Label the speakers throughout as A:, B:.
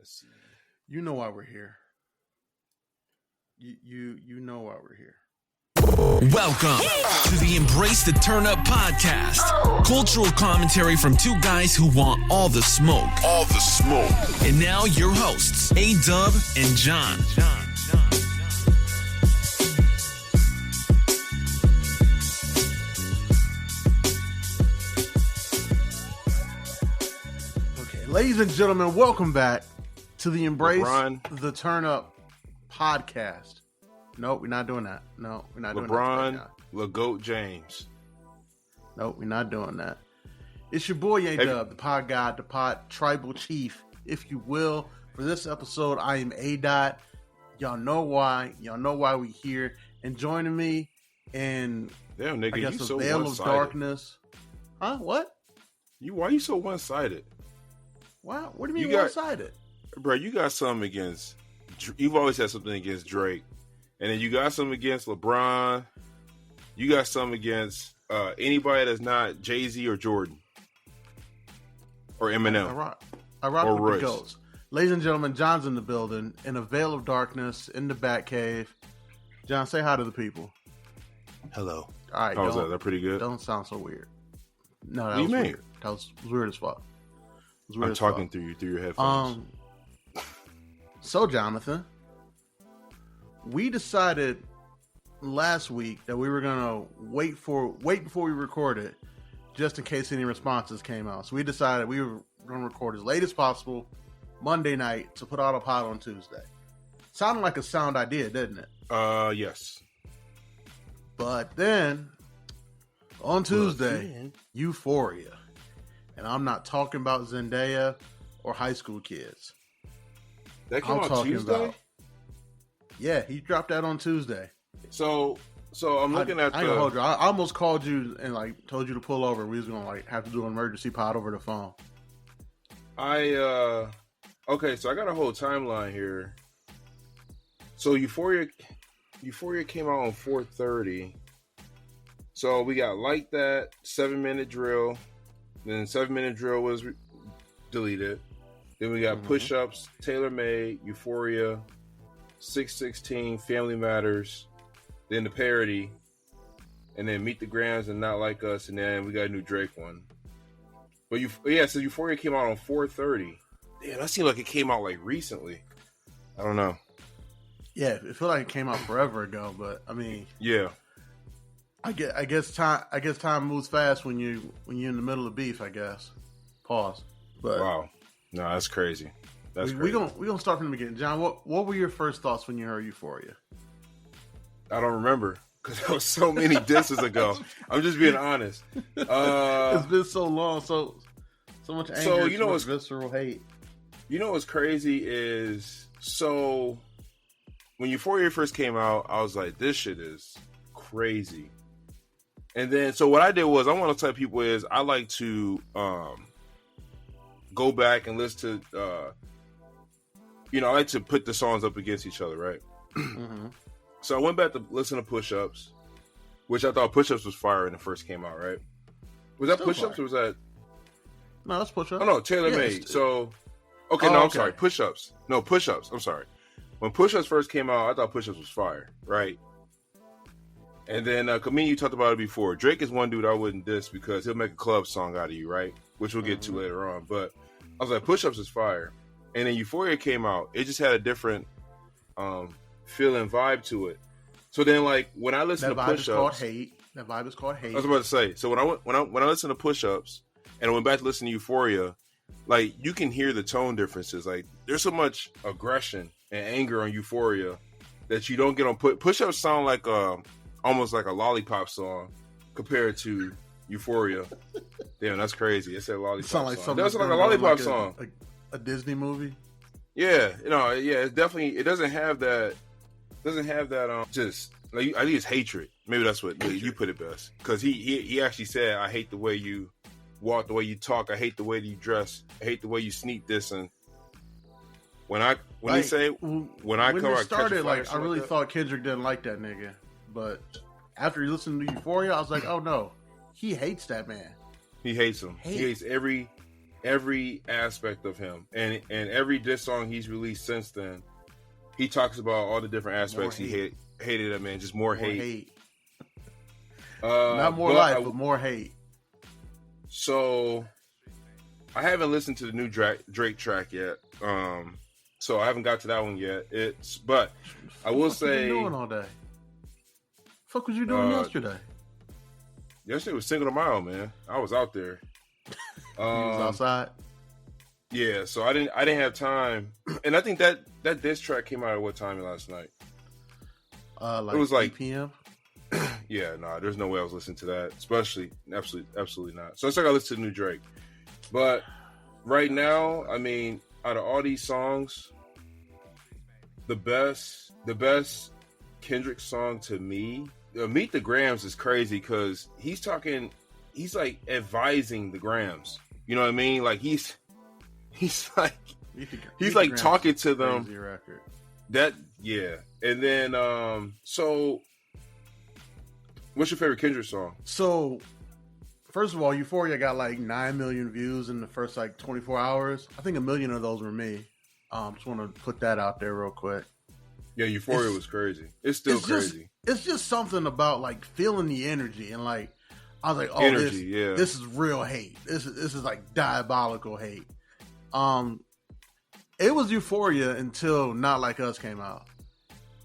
A: Let's see.
B: You know why we're here. You know why we're here.
C: Welcome to the Embrace the Turn Up podcast. Cultural commentary from two guys who want all the smoke. All the smoke. And now your hosts, A-Dub and John.
B: Okay, ladies and gentlemen, welcome back to the Embrace the Turn Up podcast. Nope, we're not doing that. No, we're not doing that.
A: LeBron, LeGoat James.
B: Nope, we're not doing that. It's your boy A-Dub, the pod god, the pod tribal chief, if you will. For this episode, I am A-Dot. Y'all know why. Y'all know why we here. And joining me in,
A: Damn, nigga,
B: I guess,
A: you
B: the
A: so
B: veil of
A: one-sided.
B: darkness. Huh? What?
A: Why you so one-sided?
B: Wow. What do you mean
A: You got-
B: one-sided?
A: Bro, you got something against... You've always had something against Drake. And then you got something against LeBron. You got something against anybody that's not Jay-Z or Jordan. Or Eminem.
B: I rock
A: Or
B: with
A: Royce.
B: the goats. Ladies and gentlemen, John's in the building, in a veil of darkness, in the Batcave. John, say hi to the people.
A: Hello.
B: All right,
A: How was that? That pretty good?
B: Don't sound so weird. No, that
A: What do
B: was
A: you mean?
B: weird. That was weird as fuck. It was weird
A: I'm
B: as
A: talking
B: fuck.
A: through your headphones.
B: So Jonathan, we decided last week that we were gonna wait before we recorded, just in case any responses came out. So we decided we were gonna record as late as possible Monday night to put out a pod on Tuesday. Sounded like a sound idea, didn't it?
A: Yes.
B: But then on Tuesday, Euphoria, and I'm not talking about Zendaya or High School Kids.
A: That came
B: I'm
A: out
B: talking
A: Tuesday?
B: about. Yeah, he dropped that on Tuesday.
A: So I'm looking at
B: I ain't gonna hold you. I almost called you and told you to pull over. We was gonna have to do an emergency pod over the phone.
A: Okay, so I got a whole timeline here. So Euphoria came out on 4:30. So we got Like That, 7-minute drill. Then 7-minute drill was deleted. Then we got Push Ups, Tailor Made, Euphoria, 616, Family Matters. Then the parody, and then Meet the Grams and Not Like Us, and then we got a new Drake one. But so Euphoria came out on 4:30. Damn, that seemed like it came out recently. I don't know.
B: Yeah, it feel like it came out forever ago, but I mean,
A: Yeah.
B: I guess time moves fast when you're in the middle of beef. I guess. Pause. But
A: Wow. No, that's crazy. That's
B: we
A: crazy.
B: gonna start from the beginning. John, what were your first thoughts when you heard Euphoria?
A: I don't remember because that was so many disses ago. I'm just being honest.
B: It's been so long, so much anger,
A: So,
B: so much visceral hate.
A: You know what's crazy is, so when Euphoria first came out, I was like, this shit is crazy. And then, so what I did was, I want to tell people is, I like to go back and listen to, I like to put the songs up against each other, right?
B: Mm-hmm.
A: So I went back to listen to Push Ups, which I thought Push Ups was fire when it first came out, right? Was that
B: Still
A: Push Ups
B: fire.
A: or was that?
B: No, that's Push Up.
A: Oh no, Tailor
B: Yeah,
A: Made.
B: it's-
A: So, okay,
B: Oh,
A: no, I'm
B: okay.
A: sorry. Push Ups. No, Push Ups. I'm sorry. When Push Ups first came out, I thought Push Ups was fire, right? And then, Kameen, you talked about it before. Drake is one dude I wouldn't diss because he'll make a club song out of you, right? Which we'll get to later on. But I was like, Push Ups is fire. And then Euphoria came out. It just had a different feel and vibe to it. So then, when I listen
B: That
A: to
B: vibe
A: Push
B: is called
A: Ups,
B: hate. That vibe is called hate.
A: I was about to say. So when I listened to Push Ups and I went back to listen to Euphoria, you can hear the tone differences. There's so much aggression and anger on Euphoria that you don't get on Push Ups. Sound like almost like a lollipop song compared to Euphoria. Damn, that's crazy. It said lollipop.
B: It sound like
A: song.
B: something
A: It does sound like a
B: from,
A: lollipop
B: like
A: song.
B: a Disney movie.
A: Yeah, it's definitely. It doesn't have that. Just I think it's hatred. Maybe that's what you put it best. Because he actually said, "I hate the way you walk, the way you talk. I hate the way you dress. I hate the way you sneak this." And when he say when I
B: when
A: come,
B: it
A: I
B: started,
A: catch a fire,
B: I really
A: that.
B: thought Kendrick didn't like that nigga, but after you listen to Euphoria, I was like, oh no, he hates that man.
A: He hates him. He hates every every aspect of him, and every diss song he's released since then, he talks about all the different aspects he hated him, man. Just more hate.
B: Not more life, but more hate.
A: So I haven't listened to the new Drake track yet. So I haven't got to that one yet. But I will say,
B: what you doing all day? Fuck was you doing yesterday?
A: Yesterday was Cinco de Mayo, man. I was out there.
B: You was outside.
A: Yeah, so I didn't have time, and I think that diss track came out at what time last night?
B: Like
A: it was like
B: 8 p.m.
A: Yeah, nah, there's no way I was listening to that, absolutely not. So I still got to listen to the new Drake, but right now, I mean, out of all these songs, the best Kendrick song to me, Meet the Grams, is crazy because he's like advising the Grams. You know what I mean? Like he's like talking to them.
B: Record.
A: And then so what's your favorite Kendrick song?
B: So first of all, Euphoria got like 9 million views in the first like 24 hours. I think 1 million of those were me. Just want to put that out there real quick.
A: Yeah, Euphoria was crazy. It's still crazy.
B: It's just something about like feeling the energy and like I was like, oh, this is real hate. This is like diabolical hate. It was Euphoria until Not Like Us came out.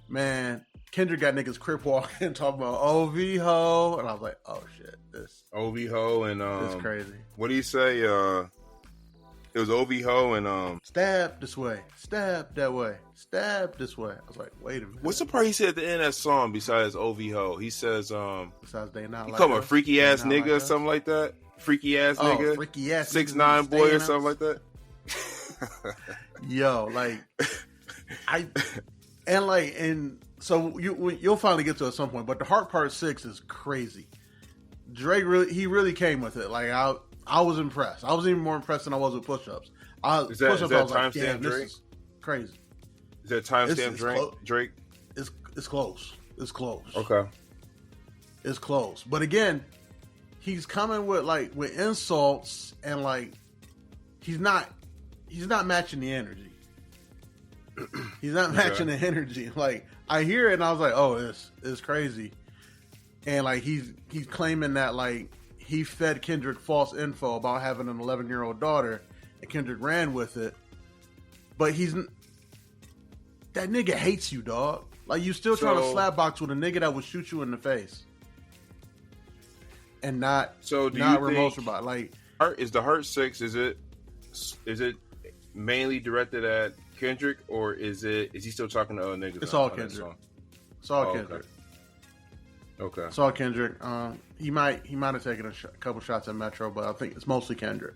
B: Man, Kendrick got niggas crip walking talking about OV ho, and I was like, oh shit, this
A: OV ho and
B: it's crazy.
A: What do you say? It was OV ho and
B: stab this way, stab that way, stab this way. I was like, wait a minute.
A: What's the part he said at the end of that song besides OV ho? He says
B: besides they not
A: he
B: like
A: called him a
B: us,
A: freaky ass nigga or something like that. Freaky ass nigga.
B: Freaky ass
A: 6'9" boy or something like that.
B: Yo, like so you'll finally get to it at some point, but the Heart Part 6 is crazy. Drake really came with it. Like I was impressed. I was even more impressed than I was with Push-Ups.
A: Is that timestamp Drake?
B: This is crazy.
A: Is that timestamp Drake?
B: It's close. It's close.
A: Okay.
B: It's close. But again, he's coming with insults and like he's not matching the energy. He's not matching the energy. Like I hear it and I was like, oh, it's crazy. And like he's claiming that like he fed Kendrick false info about having an 11-year-old daughter, and Kendrick ran with it. But that nigga hates you, dog. Like you still trying to slap box with a nigga that would shoot you in the face, and not remorse about like.
A: Is the Heart 6? Is it mainly directed at Kendrick, or is he still talking to other niggas?
B: It's all Kendrick. It's all Kendrick.
A: Okay.
B: It's all Kendrick. He might have taken a couple shots at Metro, but I think it's mostly Kendrick.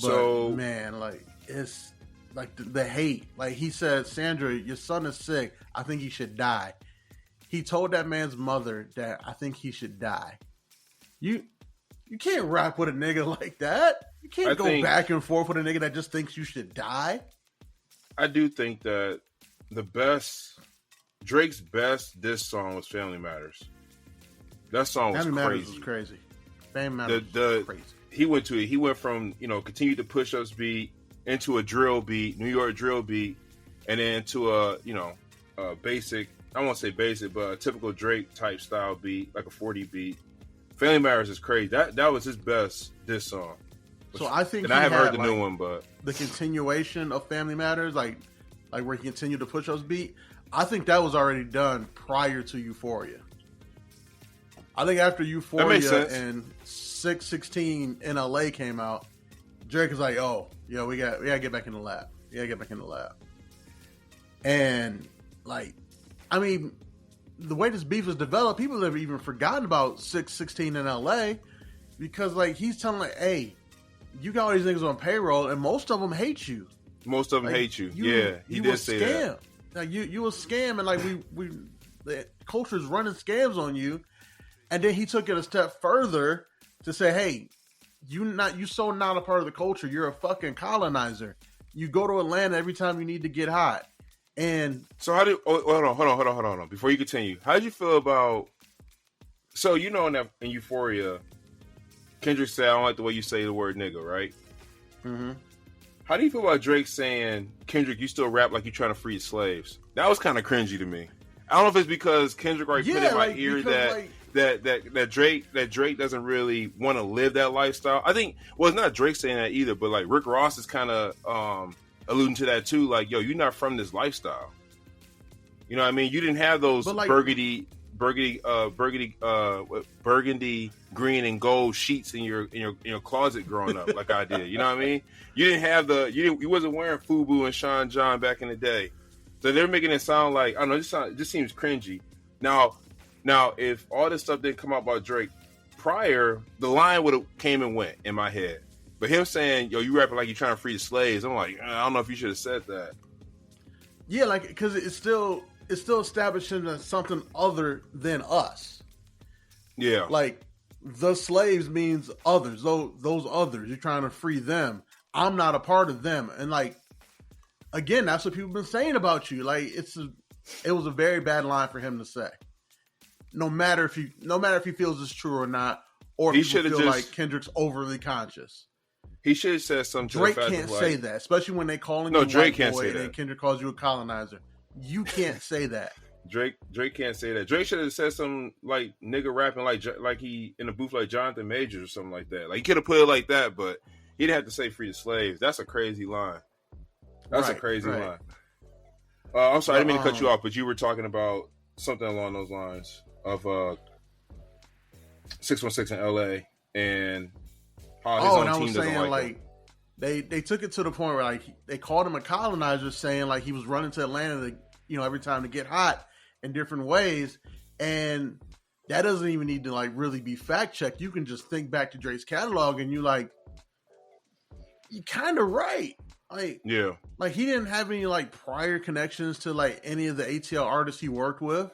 B: But, so man, like it's like the hate. Like he said, Sandra, your son is sick. I think he should die. He told that man's mother that I think he should die. You can't rap with a nigga like that. You can't go back and forth with a nigga that just thinks you should die.
A: I do think that Drake's best diss song was Family Matters. That song was
B: crazy. Family Matters was crazy.
A: He went from, continue to Push-Ups beat into a drill beat, New York drill beat, and then to a basic, I won't say basic, but a typical Drake type style beat, like a 40 beat. Family Matters is crazy. That was his best diss song.
B: So I think,
A: and I haven't heard the new one, but
B: the continuation of Family Matters, like where he continued to Push-Ups beat, I think that was already done prior to Euphoria. I think after Euphoria and 616 in LA came out, Drake was like, "Oh, yeah, we gotta get back in the lab. And like, I mean, the way this beef was developed, people have even forgotten about 616 in LA because like he's telling like, "Hey, you got all these niggas on payroll, and most of them hate you.
A: Most of them hate you. Yeah, he did say that.
B: Like you a scam, and like we the culture's running scams on you." And then he took it a step further to say, "Hey, you so not a part of the culture. You're a fucking colonizer. You go to Atlanta every time you need to get hot." And
A: so hold on. Before you continue, how did you feel about? So in Euphoria, Kendrick said, "I don't like the way you say the word nigga," right?
B: Mm-hmm.
A: How do you feel about Drake saying, "Kendrick, you still rap like you trying to free slaves"? That was kind of cringy to me. I don't know if it's because Kendrick already put in my ear that Drake doesn't really want to live that lifestyle. I think, well, it's not Drake saying that either, but like Rick Ross is kind of alluding to that too. Like, yo, you're not from this lifestyle. You know what I mean? You didn't have those burgundy green and gold sheets in your closet growing up like I did. You know what I mean? You didn't have you wasn't wearing FUBU and Sean John back in the day. So they're making it sound like, I don't know, it just seems cringy. Now if all this stuff didn't come out about Drake prior, the line would have came and went in my head. But him saying, yo, you rapping like you're trying to free the slaves, I'm like, I don't know if you should have said that.
B: Yeah, like, because it's still establishing as something other than us.
A: Yeah.
B: Like, the slaves means others. Those others, you're trying to free them. I'm not a part of them. And like, again, that's what people have been saying about you. Like, it was a very bad line for him to say. No matter if he feels it's true or not, or if he feel like Kendrick's overly conscious.
A: He should have said something.
B: Drake can't say that, especially when they calling you
A: Drake
B: white
A: can't
B: boy
A: say that.
B: and Kendrick calls you a colonizer. You can't say that.
A: Drake can't say that. Drake should have said something like nigga rapping like he in a booth like Jonathan Majors or something like that. Like, he could have put it like that, but he didn't have to say free the slaves. That's a crazy line. That's a crazy line. I'm sorry, I didn't mean to cut you off, but you were talking about something along those lines of 616 in LA and how his own team doesn't like him.
B: They took it to the point where like they called him a colonizer, saying like he was running to Atlanta to, every time to get hot in different ways, and that doesn't even need to like really be fact checked. You can just think back to Drake's catalog and you kind of right. Like, yeah, like he didn't have any like prior connections to like any of the ATL artists he worked with.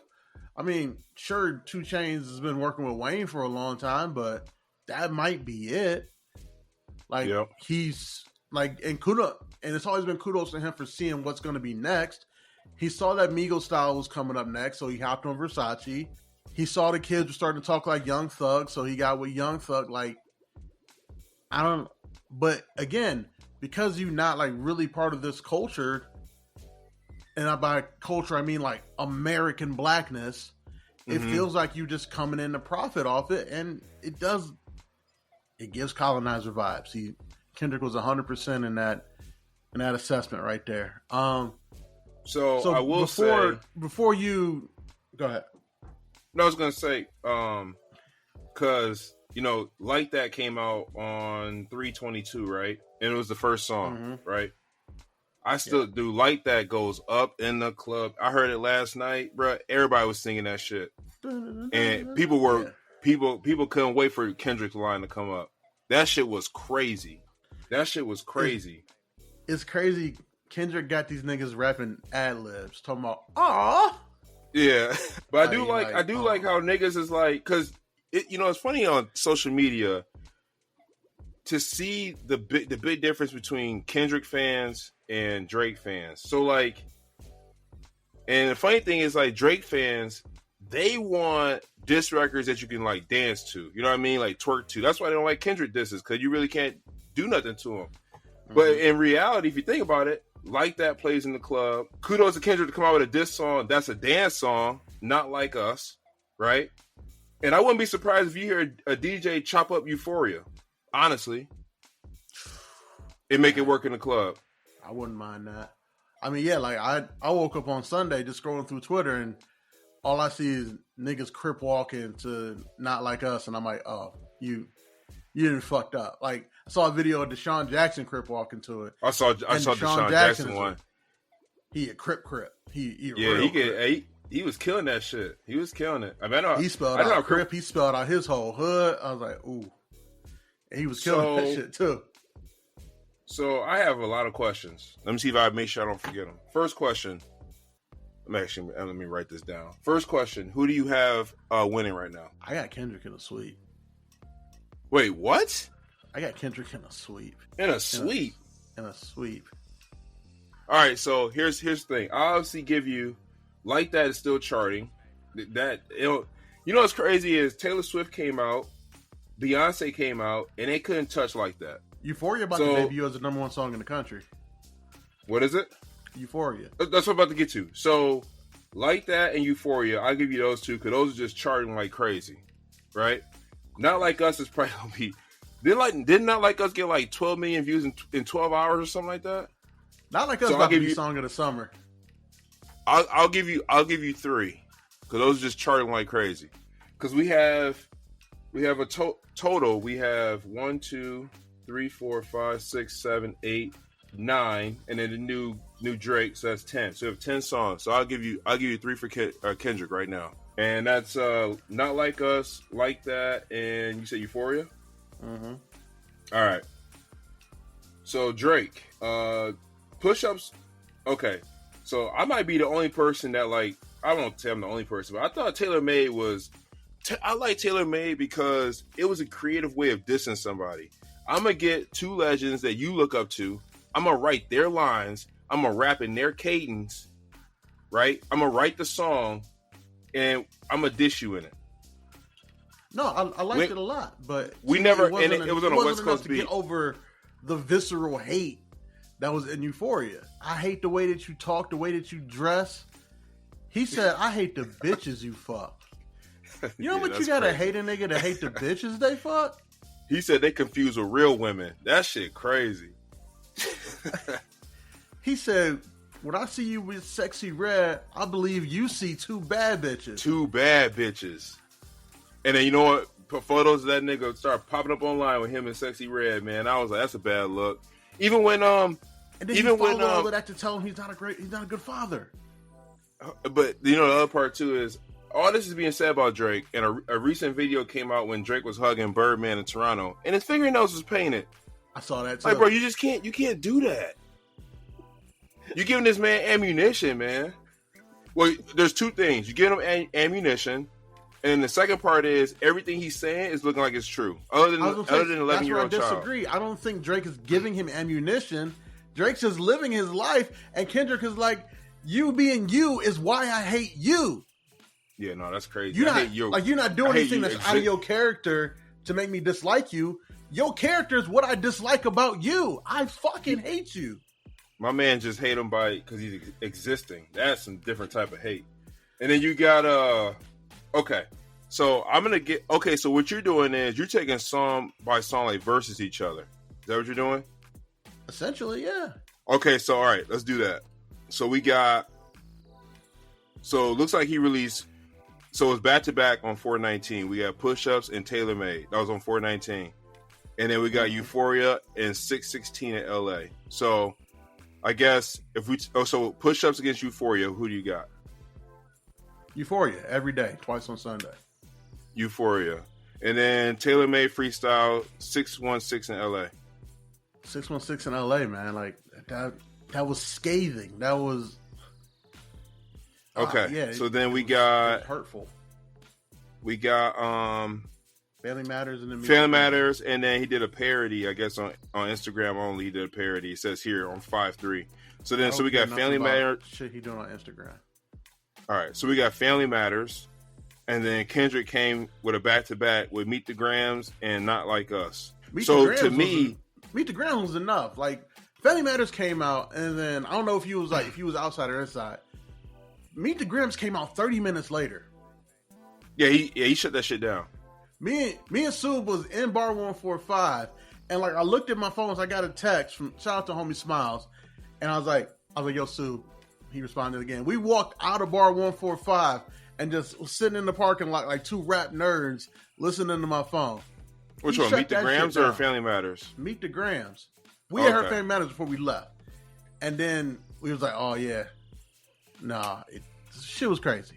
B: I mean, sure, 2 Chainz has been working with Wayne for a long time, but that might be it. Like, he's like, and it's always been kudos to him for seeing what's going to be next. He saw that Migos style was coming up next, so he hopped on Versace. He saw the kids were starting to talk like Young Thug, so he got with Young Thug. Like, but again, because you're not like really part of this culture, and by culture I mean like American blackness, it feels like you just coming in to profit off it, and it gives colonizer vibes. Kendrick was 100% in that assessment right there. So I will say before you go ahead.
A: No, I was gonna say, because Like That came out on 3/22, right? And it was the first song, right? I still do. Like That goes up in the club. I heard it last night, bro. Everybody was singing that shit, and people couldn't wait for Kendrick's line to come up. That shit was crazy.
B: It's crazy. Kendrick got these niggas rapping ad libs, talking about "aw."
A: Yeah, but I do like how niggas is like, because it's funny on social media to see the big difference between Kendrick fans and Drake fans. So like, and the funny thing is like Drake fans, they want diss records that you can like dance to. You know what I mean? Like twerk to. That's why they don't like Kendrick disses, because you really can't do nothing to them. But in reality, if you think about it, Like That plays in the club. Kudos to Kendrick to come out with a diss song. That's a dance song, not Like Us, right? And I wouldn't be surprised if you hear a DJ chop up Euphoria. Honestly, it make it work in the club.
B: I wouldn't mind that. I mean, yeah, like I woke up on Sunday just scrolling through Twitter, and all I see is niggas crip walking to Not Like Us, and I'm like, oh, you didn't fucked up. Like, I saw a video of Deshaun Jackson crip walking to it.
A: I saw Deshaun Jackson one.
B: He a crip. He
A: was killing that shit. He was killing it. I mean,
B: he spelled out crip. He spelled out his whole hood. I was like, ooh. And he was killing that shit too.
A: So I have a lot of questions. Let me see if I make sure I don't forget them. First question. Let me write this down. First question: who do you have winning right now?
B: I got Kendrick in a sweep.
A: Wait, what?
B: I got Kendrick in a sweep.
A: In a sweep. All right, so here's the thing. I'll obviously give you Like That is still charting. What's crazy is Taylor Swift came out Beyonce came out, and they couldn't touch like that.
B: Euphoria about to debut as the number one song in the country.
A: What is it?
B: Euphoria.
A: That's what I'm about to get to. So, Like That and Euphoria, I'll give you those two because those are just charting like crazy, right? Not Like Us is probably gonna be. Did Not Like Us get like 12 million views in 12 hours or something like that?
B: Not Like Us about to be song of the summer.
A: I'll give you 3 because those are just charting like crazy. Because we have a total. We have 1, 2, 3, 4, 5, 6, 7, 8, 9, and then the new Drake, so that's 10. So we have 10 songs. So I'll give you 3 for Kendrick right now, and that's Not Like Us, Like That, and you said Euphoria.
B: Mm-hmm.
A: All right. So Drake, Push-Ups. Okay, so I might be the only person that I won't say I'm the only person, but I thought Taylor Made was. I like Taylor Made because it was a creative way of dissing somebody. I'm going to get 2 legends that you look up to. I'm going to write their lines. I'm going to rap in their cadence, right? I'm going to write the song, and I'm going to dish you in it.
B: No, I liked it a lot, but
A: it was on a West Coast beat.
B: To get over the visceral hate that was in Euphoria. I hate the way that you talk, the way that you dress. He said, I hate the bitches you fuck. You know what you gotta hate a nigga to hate the bitches they fuck?
A: He said they confuse with real women. That shit crazy.
B: He said, when I see you with Sexy Red, I believe you see 2 bad bitches.
A: 2 bad bitches. And then you know what? Photos of that nigga start popping up online with him and Sexy Red, man. I was like, that's a bad look. Even when
B: and then even when all of that to tell him he's not a good father.
A: But you know the other part too is all this is being said about Drake, and a recent video came out when Drake was hugging Birdman in Toronto, and his fingernails was painted.
B: I saw that too.
A: Like, bro, you can't do that. You're giving this man ammunition, man. Well, there's 2 things. You give him ammunition, and the second part is everything he's saying is looking like it's true. Other than 11-year-old child.
B: I disagree. I don't think Drake is giving him ammunition. Drake's just living his life, and Kendrick is like, you being you is why I hate you.
A: Yeah, no, that's crazy.
B: You're not doing anything that's out of your character to make me dislike you. Your character is what I dislike about you. I fucking hate you.
A: My man just hate him because he's existing. That's some different type of hate. And then you got okay. So so what you're doing is you're taking song by song like versus each other. Is that what you're doing?
B: Essentially, yeah.
A: Okay, so all right, let's do that. So it looks like he released. So it's back to back on 419. We got Push-Ups and Taylor Made. That was on 419. And then we got Euphoria and 616 in LA. So I guess so Push-Ups against Euphoria, who do you got?
B: Euphoria every day, twice on Sunday.
A: Euphoria. And then Taylor Made Freestyle 616 in LA.
B: 616 in LA, man. Like that was scathing. That was
A: okay.
B: Yeah.
A: So then we got
B: hurtful.
A: We got
B: Family Matters and
A: Family Matters, and then he did a parody. I guess on Instagram only he did a parody. It says here on 5-3. So then we got Family Matters.
B: Shit, he doing on Instagram.
A: All right. So we got Family Matters, and then Kendrick came with a back-to-back with Meet the Grams and Not Like Us. Meet
B: the Grams was enough. Like Family Matters came out, and then I don't know if he was outside or inside. Meet the Grams came out 30 minutes later.
A: Yeah, he shut that shit down.
B: Me and Sub was in bar 145, and like I looked at my phone, so I got a text from shout out to homie Smiles, and I was like, yo, Sub. He responded again. We walked out of bar 145 and just was sitting in the parking lot like 2 rap nerds listening to my phone.
A: Which one, Meet the Grams or Family Matters?
B: Meet the Grams. We had heard Family Matters before we left. And then we was like, oh, yeah. Nah, shit was crazy.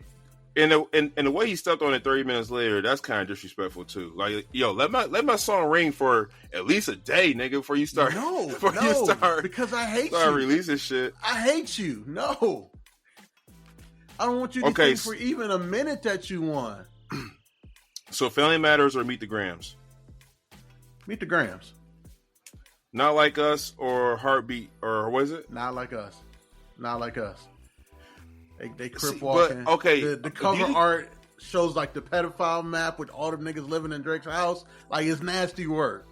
A: And the way he stepped on it 30 minutes later, that's kind of disrespectful, too. Like, yo, let my song ring for at least a day, nigga, before you start.
B: No, because I hate you.
A: Start releasing shit.
B: I hate you. No. I don't want you to think for even a minute that you won.
A: So Family Matters or Meet the Grams?
B: Meet the Grams.
A: Not Like Us or Heartbeat or what is it?
B: Not Like Us. Not Like Us. They crip walking.
A: But okay,
B: the cover art shows like the pedophile map with all the niggas living in Drake's house. Like, it's nasty work.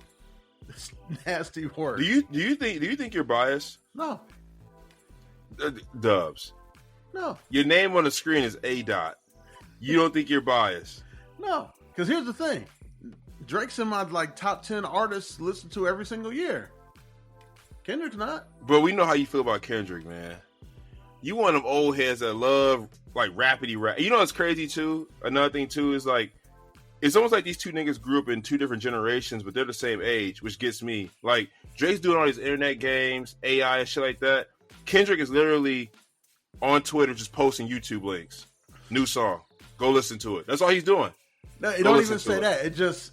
B: It's nasty work.
A: Do you think you're biased?
B: No.
A: Dubs.
B: No.
A: Your name on the screen is A. Dot. You don't think you're biased?
B: No. Because here's the thing. Drake's in my like top 10 artists listened to every single year. Kendrick's not.
A: But we know how you feel about Kendrick, man. You one of them old heads that love like rapidy rap. You know what's crazy too? Another thing too is like it's almost like these two niggas grew up in two different generations, but they're the same age, which gets me. Like Drake's doing all these internet games, AI and shit like that. Kendrick is literally on Twitter just posting YouTube links. New song. Go listen to it. That's all he's doing.
B: No, it don't even say that. It's just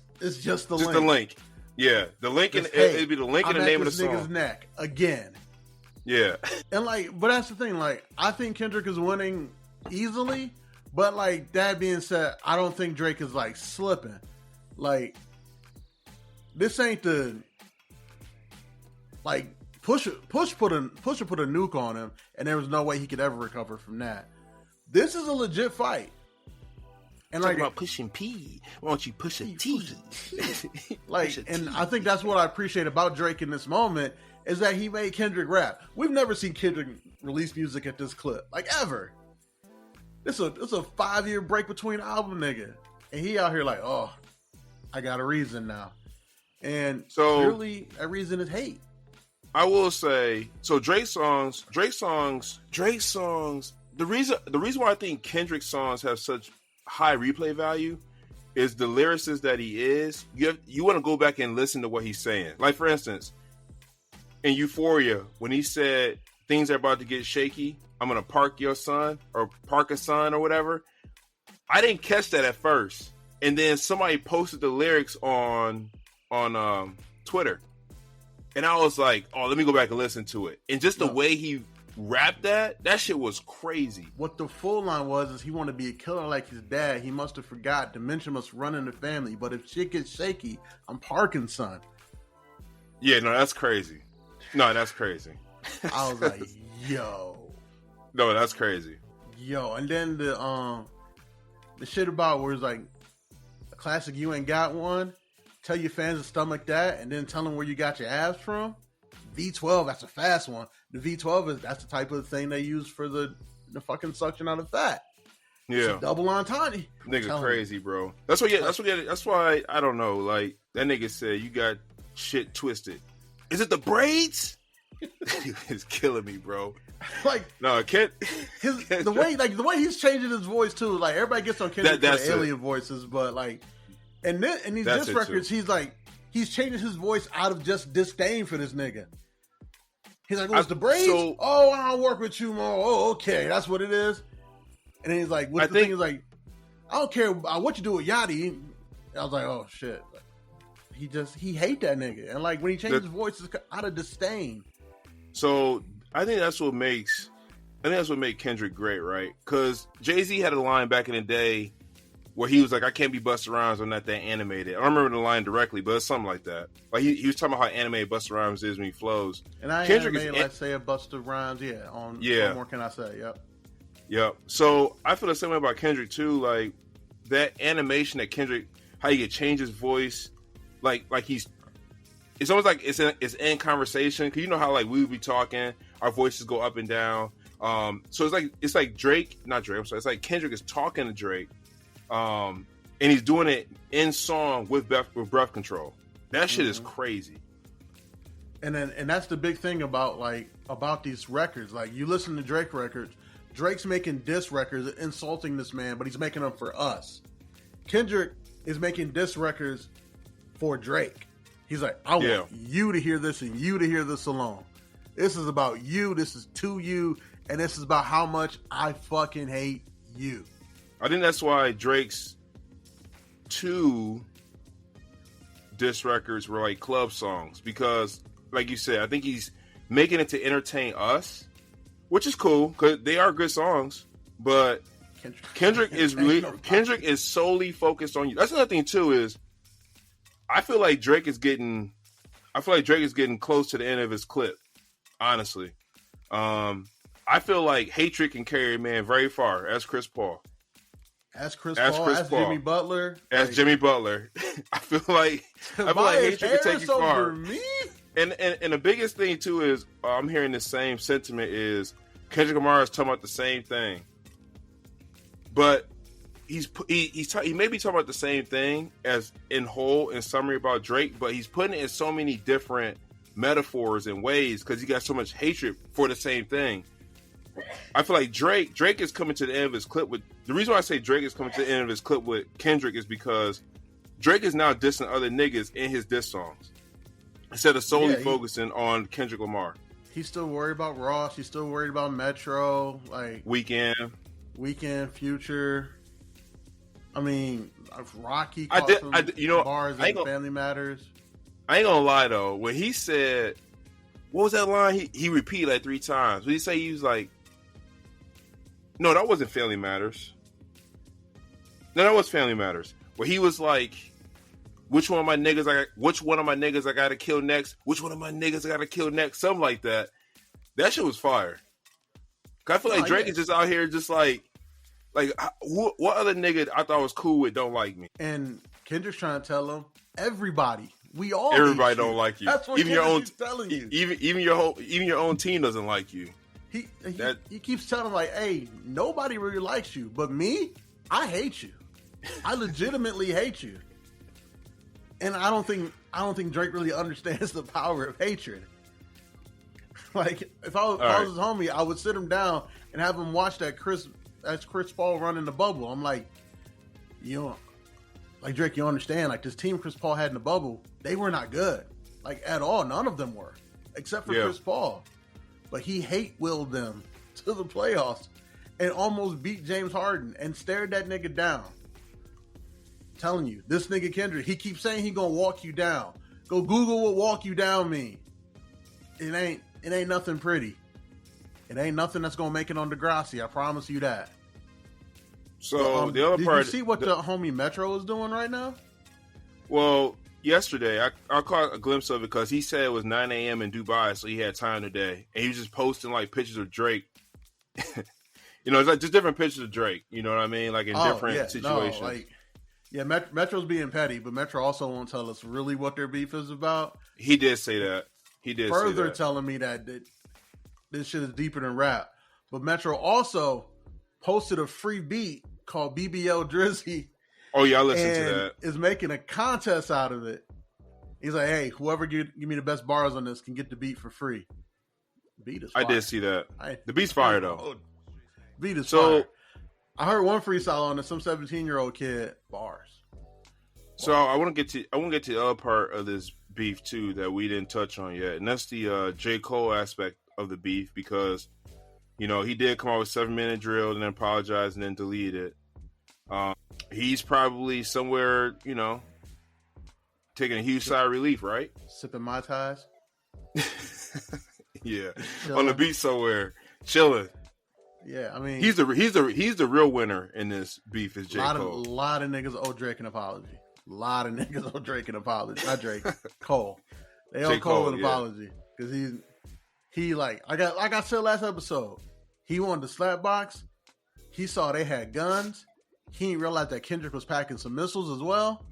B: the link.
A: The link. Yeah. The link and it'd be the link and the name of the song.
B: I'm at this nigga's neck again.
A: Yeah.
B: And like, but that's the thing, like, I think Kendrick is winning easily, but like that being said, I don't think Drake is like slipping. Like, this ain't the like Pusha put a nuke on him, and there was no way he could ever recover from that. This is a legit fight. And
A: talk
B: like
A: about pushing P. Why don't you push a T?
B: Like,
A: push a
B: and
A: T.
B: I think that's what I appreciate about Drake in this moment is that he made Kendrick rap. We've never seen Kendrick release music at this clip, like ever. It's a 5-year break between album, nigga, and he out here like, oh, I got a reason now, and
A: so
B: clearly that reason is hate.
A: I will say, so Drake songs. The reason why I think Kendrick songs have such high replay value is the lyricist that he is. You want to go back and listen to what he's saying. Like for instance, in Euphoria, when he said things are about to get shaky, I'm gonna park your son or park a son or whatever. I didn't catch that at first, and then somebody posted the lyrics on Twitter, and I was like, oh, let me go back and listen to it. And just the way he rapped that shit was crazy.
B: What the full line was is he wanted to be a killer like his dad. He must have forgot dementia must run in the family. But if shit gets shaky, I'm parking, son.
A: Yeah, no, that's crazy. No, that's crazy.
B: I was like, yo.
A: No, that's crazy.
B: Yo, and then the shit about where it's like a classic you ain't got one. Tell your fans to stomach that, and then tell them where you got your abs from. V12, that's a fast one. The V12 that's the type of thing they use for the fucking suction out of fat.
A: Yeah,
B: double entendre.
A: Nigga crazy, bro. That's why I don't know. Like that nigga said, you got shit twisted. Is it the braids? It's killing me, bro.
B: Like
A: no, I can't.
B: the way he's changing his voice too. Like everybody gets on Kendrick for the alien voices, but like, and these diss records, he's changing his voice out of just disdain for this nigga. He's like, "What's the braids? I don't work with you more. Oh, okay, that's what it is." And then he's like, "What's the thing?" He's like, "I don't care what you do with Yachty." I was like, "Oh shit!" He hate that nigga, and like when he changes his voice, it's out of disdain.
A: So I think that's what makes Kendrick great, right? Because Jay-Z had a line back in the day where he was like, "I can't be Busta Rhymes. I'm not that animated." I don't remember the line directly, but it's something like that. Like he was talking about how animated Busta Rhymes is when he flows.
B: And I Kendrick animated, like say a Busta Rhymes, What more can I say?
A: Yep. So I feel the same way about Kendrick too. Like that animation that Kendrick, how he could change his voice, like it's almost like it's in conversation. Cause you know how like we would be talking, our voices go up and down. So it's like Drake, not Drake. I'm sorry. It's like Kendrick is talking to Drake, and he's doing it in song with breath control. That shit is crazy.
B: And that's the big thing about these records. Like you listen to Drake records, Drake's making diss records insulting this man, but he's making them for us. Kendrick is making diss records for Drake. He's like, I want you to hear this and you to hear this alone. This is about you. This is to you. And this is about how much I fucking hate you.
A: I think that's why Drake's 2 diss records were like club songs. Because, like you said, I think he's making it to entertain us, which is cool because they are good songs. But Kendrick is solely focused on you. That's another thing too is I feel like Drake is getting close to the end of his clip. Honestly, I feel like Hatred can carry a man very far as Chris Paul.
B: As Chris Paul, as Jimmy Butler.
A: As Jimmy Butler. I feel like hatred can take you far.
B: Me?
A: And the biggest thing too is I'm hearing the same sentiment is Kendrick Lamar is talking about the same thing, but he may be talking about the same thing as in whole in summary about Drake, but he's putting it in so many different metaphors and ways because he got so much hatred for the same thing. I feel like Drake is coming to the end of his clip with the reason why I say Drake is coming to the end of his clip with Kendrick is because Drake is now dissing other niggas in his diss songs instead of solely focusing on Kendrick Lamar.
B: He's still worried about Ross. He's still worried about Metro, like
A: Weeknd,
B: Future. I mean, Rocky. Bars and Family Matters.
A: I ain't gonna lie though. When he said, what was that line? He repeated like 3 times. What did he say? He was like, no, that wasn't Family Matters. No, that was Family Matters. Where he was like, which one of my niggas I gotta kill next? Which one of my niggas I gotta kill next? Something like that. That shit was fire. I feel like Drake is just out here just like what other nigga I thought was cool with don't like me?
B: And Kendrick's trying to tell him, everybody don't
A: like you.
B: That's what even your own telling you.
A: Even your own team doesn't like you.
B: He keeps telling him like, hey, nobody really likes you, but me, I hate you. I legitimately hate you. And I don't think Drake really understands the power of hatred. Like if I was his homie, I would sit him down and have him watch that Chris Paul run in the bubble. I'm like, like Drake, you understand? Like this team Chris Paul had in the bubble, they were not good, like at all. None of them were, except for Chris Paul. But he hate-willed them to the playoffs and almost beat James Harden and stared that nigga down. Telling you, this nigga Kendrick, he keeps saying he gonna walk you down. Go Google what walk you down mean. It ain't nothing pretty. It ain't nothing that's gonna make it on Degrassi. I promise you that.
A: So the other part,
B: did you see what the homie Metro is doing right now?
A: Well, yesterday I caught a glimpse of it because he said it was 9 a.m. in Dubai, so he had time today, and he was just posting like pictures of Drake. It's like just different pictures of Drake. You know what I mean? Like in different situations.
B: Metro's being petty, but Metro also won't tell us really what their beef is about.
A: He did say that. He did
B: further
A: say that.
B: Telling me that this shit is deeper than rap. But Metro also posted a free beat called BBL Drizzy.
A: Oh yeah, I listened to that.
B: Is making a contest out of it. He's like, hey, whoever give me the best bars on this can get the beat for free. The beat is fire.
A: I did see that. The beat's fire though.
B: Beat is fire. I heard one freestyle on it, some 17-year-old kid bars.
A: So I want to get to the other part of this beef too that we didn't touch on yet, and that's the J. Cole aspect of the beef because he did come out with 7-minute drill and then apologize and then delete it. He's probably somewhere taking a huge sigh of relief, right?
B: Sipping Mai Tais.
A: Yeah, on the beach somewhere, chilling.
B: Yeah, I mean,
A: he's the real winner in this beef is J. Cole.
B: A lot of niggas owe Drake an apology. A lot of niggas owe Drake an apology. Not Drake, Cole. They owe Cole an apology because he like I said last episode. He wanted to slap box. He saw they had guns. He didn't realize that Kendrick was packing some missiles as well.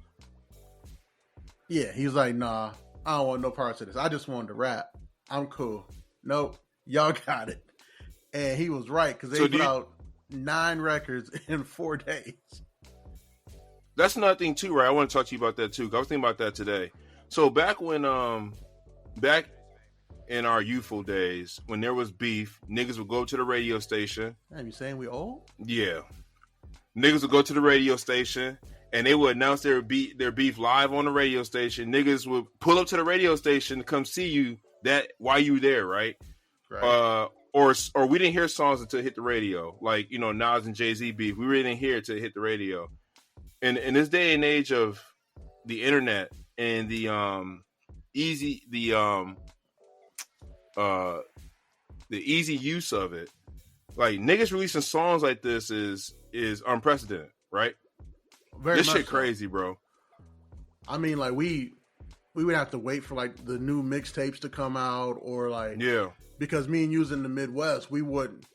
B: Yeah, he was like, nah, I don't want no parts of this. I just wanted to rap. I'm cool. Nope, y'all got it. And he was right because they put out 9 records in 4 days.
A: That's another thing too, right? I want to talk to you about that too. 'Cause I was thinking about that today. So back when, back in our youthful days, when there was beef, niggas would go to the radio station.
B: Damn, you saying we old?
A: Yeah, niggas would go to the radio station and they would announce their beef live on the radio station. Niggas would pull up to the radio station to come see you while you there, right?
B: Right.
A: Or we didn't hear songs until it hit the radio. Like, Nas and Jay-Z beef. We really didn't hear it until it hit the radio. And in this day and age of the internet and the easy use of it, like niggas releasing songs like this is unprecedented, right? This shit crazy, bro.
B: I mean, like we would have to wait for like the new mixtapes to come out or like
A: yeah.
B: Because me and you was in the Midwest, we wouldn't.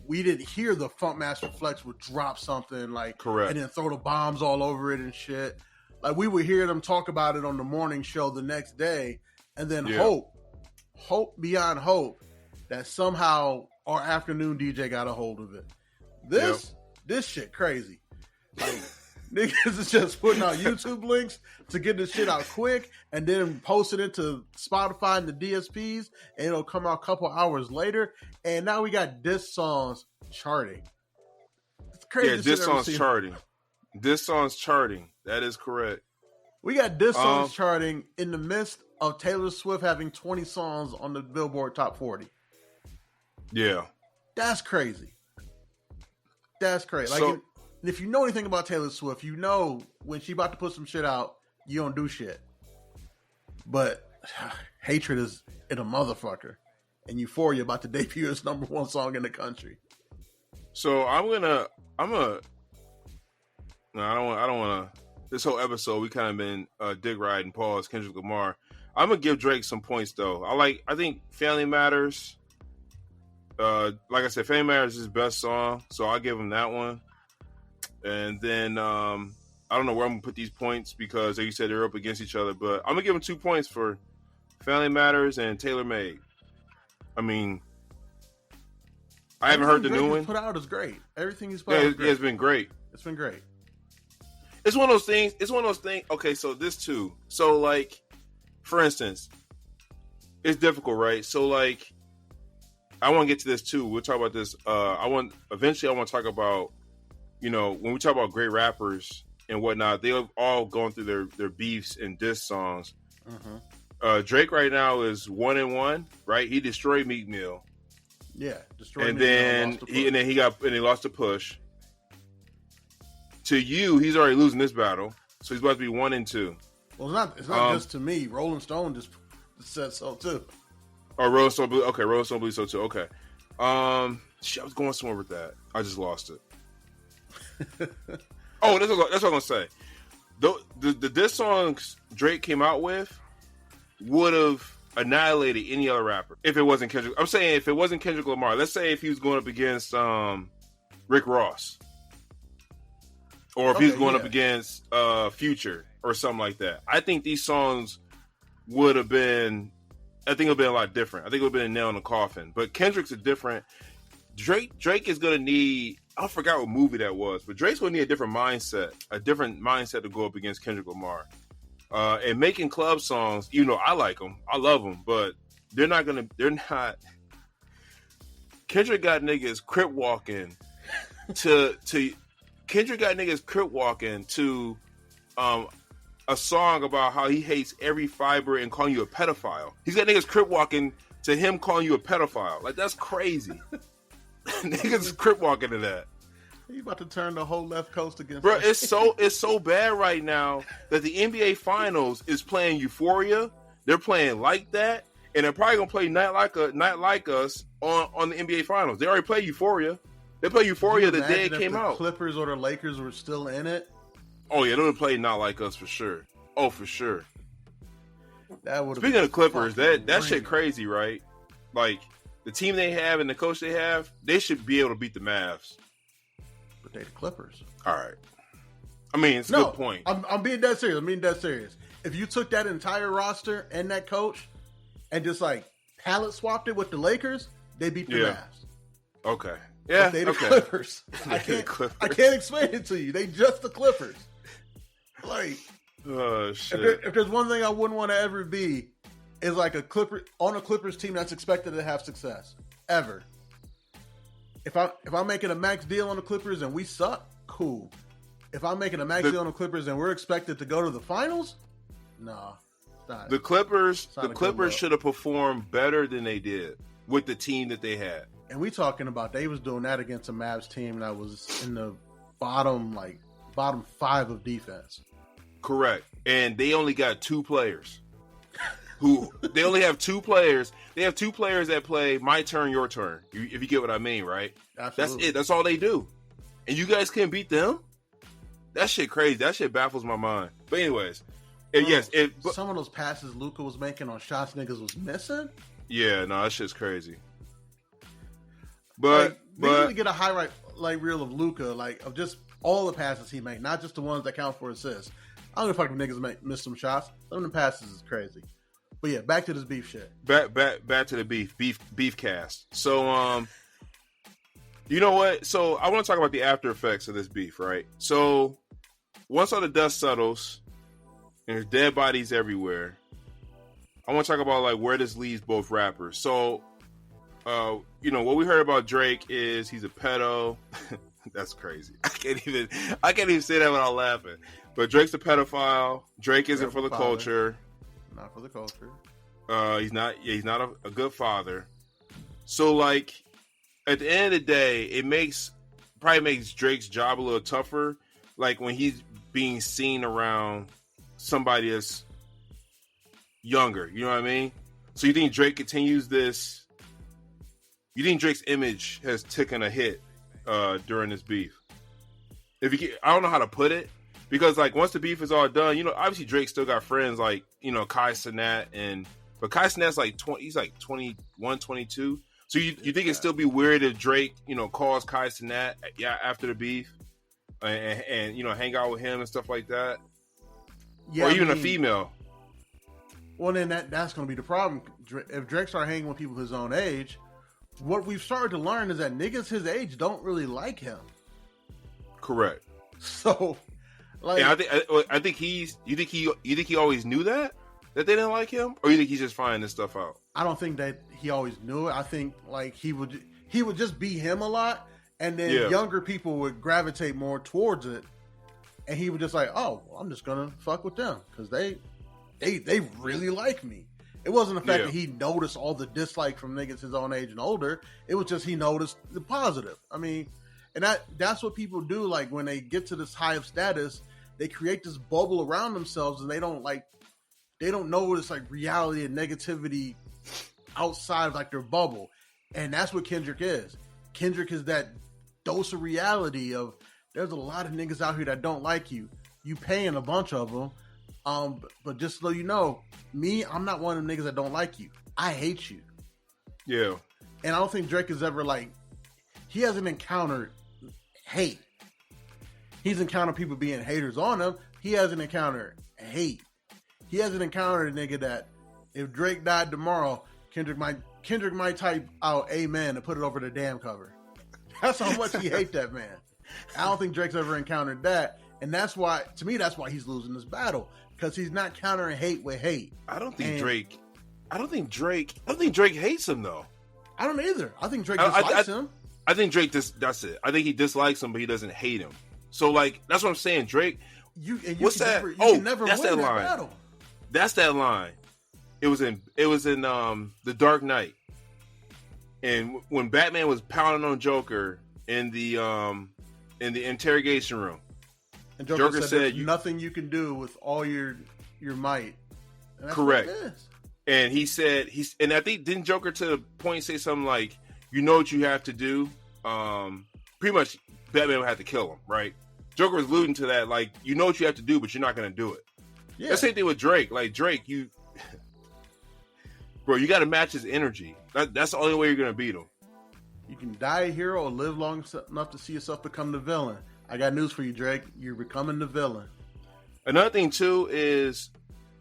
B: we didn't hear the Funkmaster Flex would drop something like,
A: Correct.
B: and then throw the bombs all over it and shit. Like we would hear them talk about it on the morning show the next day, and then hope beyond hope that somehow our afternoon DJ got a hold of it. This shit crazy. Like niggas is just putting out YouTube links to get this shit out quick, and then posting it to Spotify and the DSPs, and it'll come out a couple hours later. And now we got diss songs charting. It's crazy.
A: Yeah, diss songs charting. Diss songs charting. That is correct.
B: We got diss songs charting in the midst of Taylor Swift having 20 songs on the Billboard Top 40.
A: Yeah.
B: That's crazy. That's crazy. Like,
A: So-
B: if you know anything about Taylor Swift, you know when she about to put some shit out, you don't do shit. But Hatred is in a motherfucker, and Euphoria about to debut its #1 song in the country.
A: So I don't want to. This whole episode, we kind of been dick riding Paul's Kendrick Lamar. I'm gonna give Drake some points though. I think Family Matters. Like I said, Family Matters is his best song, so I'll give him that one. And then I don't know where I'm gonna put these points because, like you said, they're up against each other. But I'm gonna give him 2 points for Family Matters and Tailor Made. I mean, I haven't heard the new one.
B: Put out is great. Everything he's put out is great.
A: It's been great.
B: It's been great.
A: It's one of those things. Okay, so this too. So like, for instance, it's difficult, right? So like, I want to get to this too. We'll talk about this. Eventually I want to talk about, when we talk about great rappers and whatnot, they've all gone through their beefs and diss songs.
B: Mm-hmm.
A: Drake right now is 1-1, right? He destroyed Meek Mill.
B: Yeah, destroyed.
A: And then he lost to Push. To you, he's already losing this battle, so he's about to be 1-2.
B: Well, it's not just to me. Rolling Stone just said so too.
A: Oh, Rolling Stone. Okay, Rolling Stone believes so too. Okay. I was going somewhere with that. I just lost it. Oh, that's what I'm gonna say. The diss songs Drake came out with would have annihilated any other rapper if it wasn't Kendrick. I'm saying if it wasn't Kendrick Lamar. Let's say if he was going up against Rick Ross, or if he was going up against Future or something like that. I think these songs would have been. I think it would have been a lot different. I think it would have been a nail in the coffin. But Kendrick's a different. Drake is going to need. I forgot what movie that was, but Drake's going to need a different mindset to go up against Kendrick Lamar. And making club songs, I like them, I love them, but they're not. Kendrick got niggas crip walking to Kendrick got niggas crip walking to a song about how he hates every fiber and calling you a pedophile. He's got niggas crip walking to him calling you a pedophile. Like, that's crazy. Niggas crip walking to that.
B: He's about to turn the whole left coast against.
A: Bro, it's so bad right now that the NBA Finals is playing Euphoria. They're playing Like That, and they're probably gonna play Not Like Us on the NBA Finals. They already played Euphoria. They played Euphoria the day it came out.
B: Clippers or the Lakers were still in it.
A: Oh yeah, they would play Not Like Us for sure. Oh, for sure.
B: That would.
A: Speaking of the Clippers, that shit crazy, right? Like, the team they have and the coach they have, they should be able to beat the Mavs.
B: But they the Clippers.
A: All right. I mean, it's a good point.
B: I'm being dead serious. If you took that entire roster and that coach and just like palette swapped it with the Lakers, they beat the Mavs.
A: Okay. Yeah.
B: But they the Clippers. I can't explain it to you. They just the Clippers. Like,
A: oh shit.
B: If there's one thing I wouldn't want to ever be, is like a Clippers team that's expected to have success ever. If I'm making a max deal on the Clippers and we suck, cool. If I'm making a max deal on the Clippers and we're expected to go to the finals, nah.
A: The Clippers should have performed better than they did with the team that they had.
B: And we talking about they was doing that against a Mavs team that was in the bottom 5 of defense.
A: Correct. And they only got 2 players. They only have 2 players. They have 2 players that play my turn, your turn. If you get what I mean, right?
B: Absolutely.
A: That's it. That's all they do. And you guys can't beat them? That shit crazy. That shit baffles my mind. But anyways,
B: some of those passes Luka was making on shots niggas was missing.
A: Yeah, no, that shit's crazy. But
B: They need to get a highlight reel of Luka, like of just all the passes he made, not just the ones that count for assists. I don't know if niggas miss some shots. Some of the passes is crazy. But yeah, back to this beef shit.
A: Back to the beef cast. So you know what? So I want to talk about the after effects of this beef, right? So once all the dust settles and there's dead bodies everywhere, I want to talk about like where this leaves both rappers. So you know, what we heard about Drake is he's a pedo. That's crazy. I can't even say that without laughing. But Drake's a pedophile. Drake isn't for the culture.
B: Not for the culture.
A: He's not a good father. So like at the end of the day, it probably makes Drake's job a little tougher. Like when he's being seen around somebody that's younger, you know what I mean? So you think Drake continues this? You think Drake's image has taken a hit during this beef? I don't know how to put it, because like once the beef is all done, you know, obviously Drake still got friends like, you know, Kai Cenat, but Kai Cenat's like 20, he's like 21, 22. So you think it'd still be weird if Drake, you know, calls Kai Cenat after the beef and you know, hang out with him and stuff like that? Yeah, or even a female.
B: Well, then that's going to be the problem. If Drake started hanging with people his own age, what we've started to learn is that niggas his age don't really like him.
A: Correct.
B: So, like,
A: and I think you think he always knew that they didn't like him, or you think he's just finding this stuff out?
B: I don't think that he always knew it. I think like he would just be him a lot, and then younger people would gravitate more towards it, and he would just like, oh, well, I'm just gonna fuck with them because they really like me. It wasn't the fact that he noticed all the dislike from niggas his own age and older. It was just he noticed the positive. I mean, and that's what people do. Like when they get to this high of status, they create this bubble around themselves, and they don't notice like reality and negativity outside of like their bubble. And that's what Kendrick is. Kendrick is that dose of reality of there's a lot of niggas out here that don't like you. You paying a bunch of them. But just so you know, I'm not one of them niggas that don't like you. I hate you.
A: Yeah.
B: And I don't think Drake has ever he hasn't encountered hate. He's encountered people being haters on him. He hasn't encountered hate. He hasn't encountered a nigga that if Drake died tomorrow, Kendrick might type out amen and put it over the damn cover. That's how much he hates that man. I don't think Drake's ever encountered that. And that's why he's losing this battle. Because he's not countering hate with hate.
A: I don't think Drake hates him though.
B: I don't either. I think Drake dislikes him.
A: I think Drake that's it. I think he dislikes him, but he doesn't hate him. So like that's what I'm saying. Drake, what's that? That's that line. Battle. That's that line. It was in The Dark Knight, and when Batman was pounding on Joker in the interrogation room.
B: And Joker said nothing you can do with all your might. And that's correct. What it is.
A: And he said and I think didn't Joker to the point say something like, you know what you have to do? Pretty much Batman would have to kill him, right? Joker was alluding to that, like, you know what you have to do, but you're not gonna do it. Yeah. The same thing with Drake. Like Drake, bro, you gotta match his energy. That's the only way you're gonna beat him.
B: You can die a hero or live long enough to see yourself become the villain. I got news for you, Drake. You're becoming the villain.
A: Another thing too is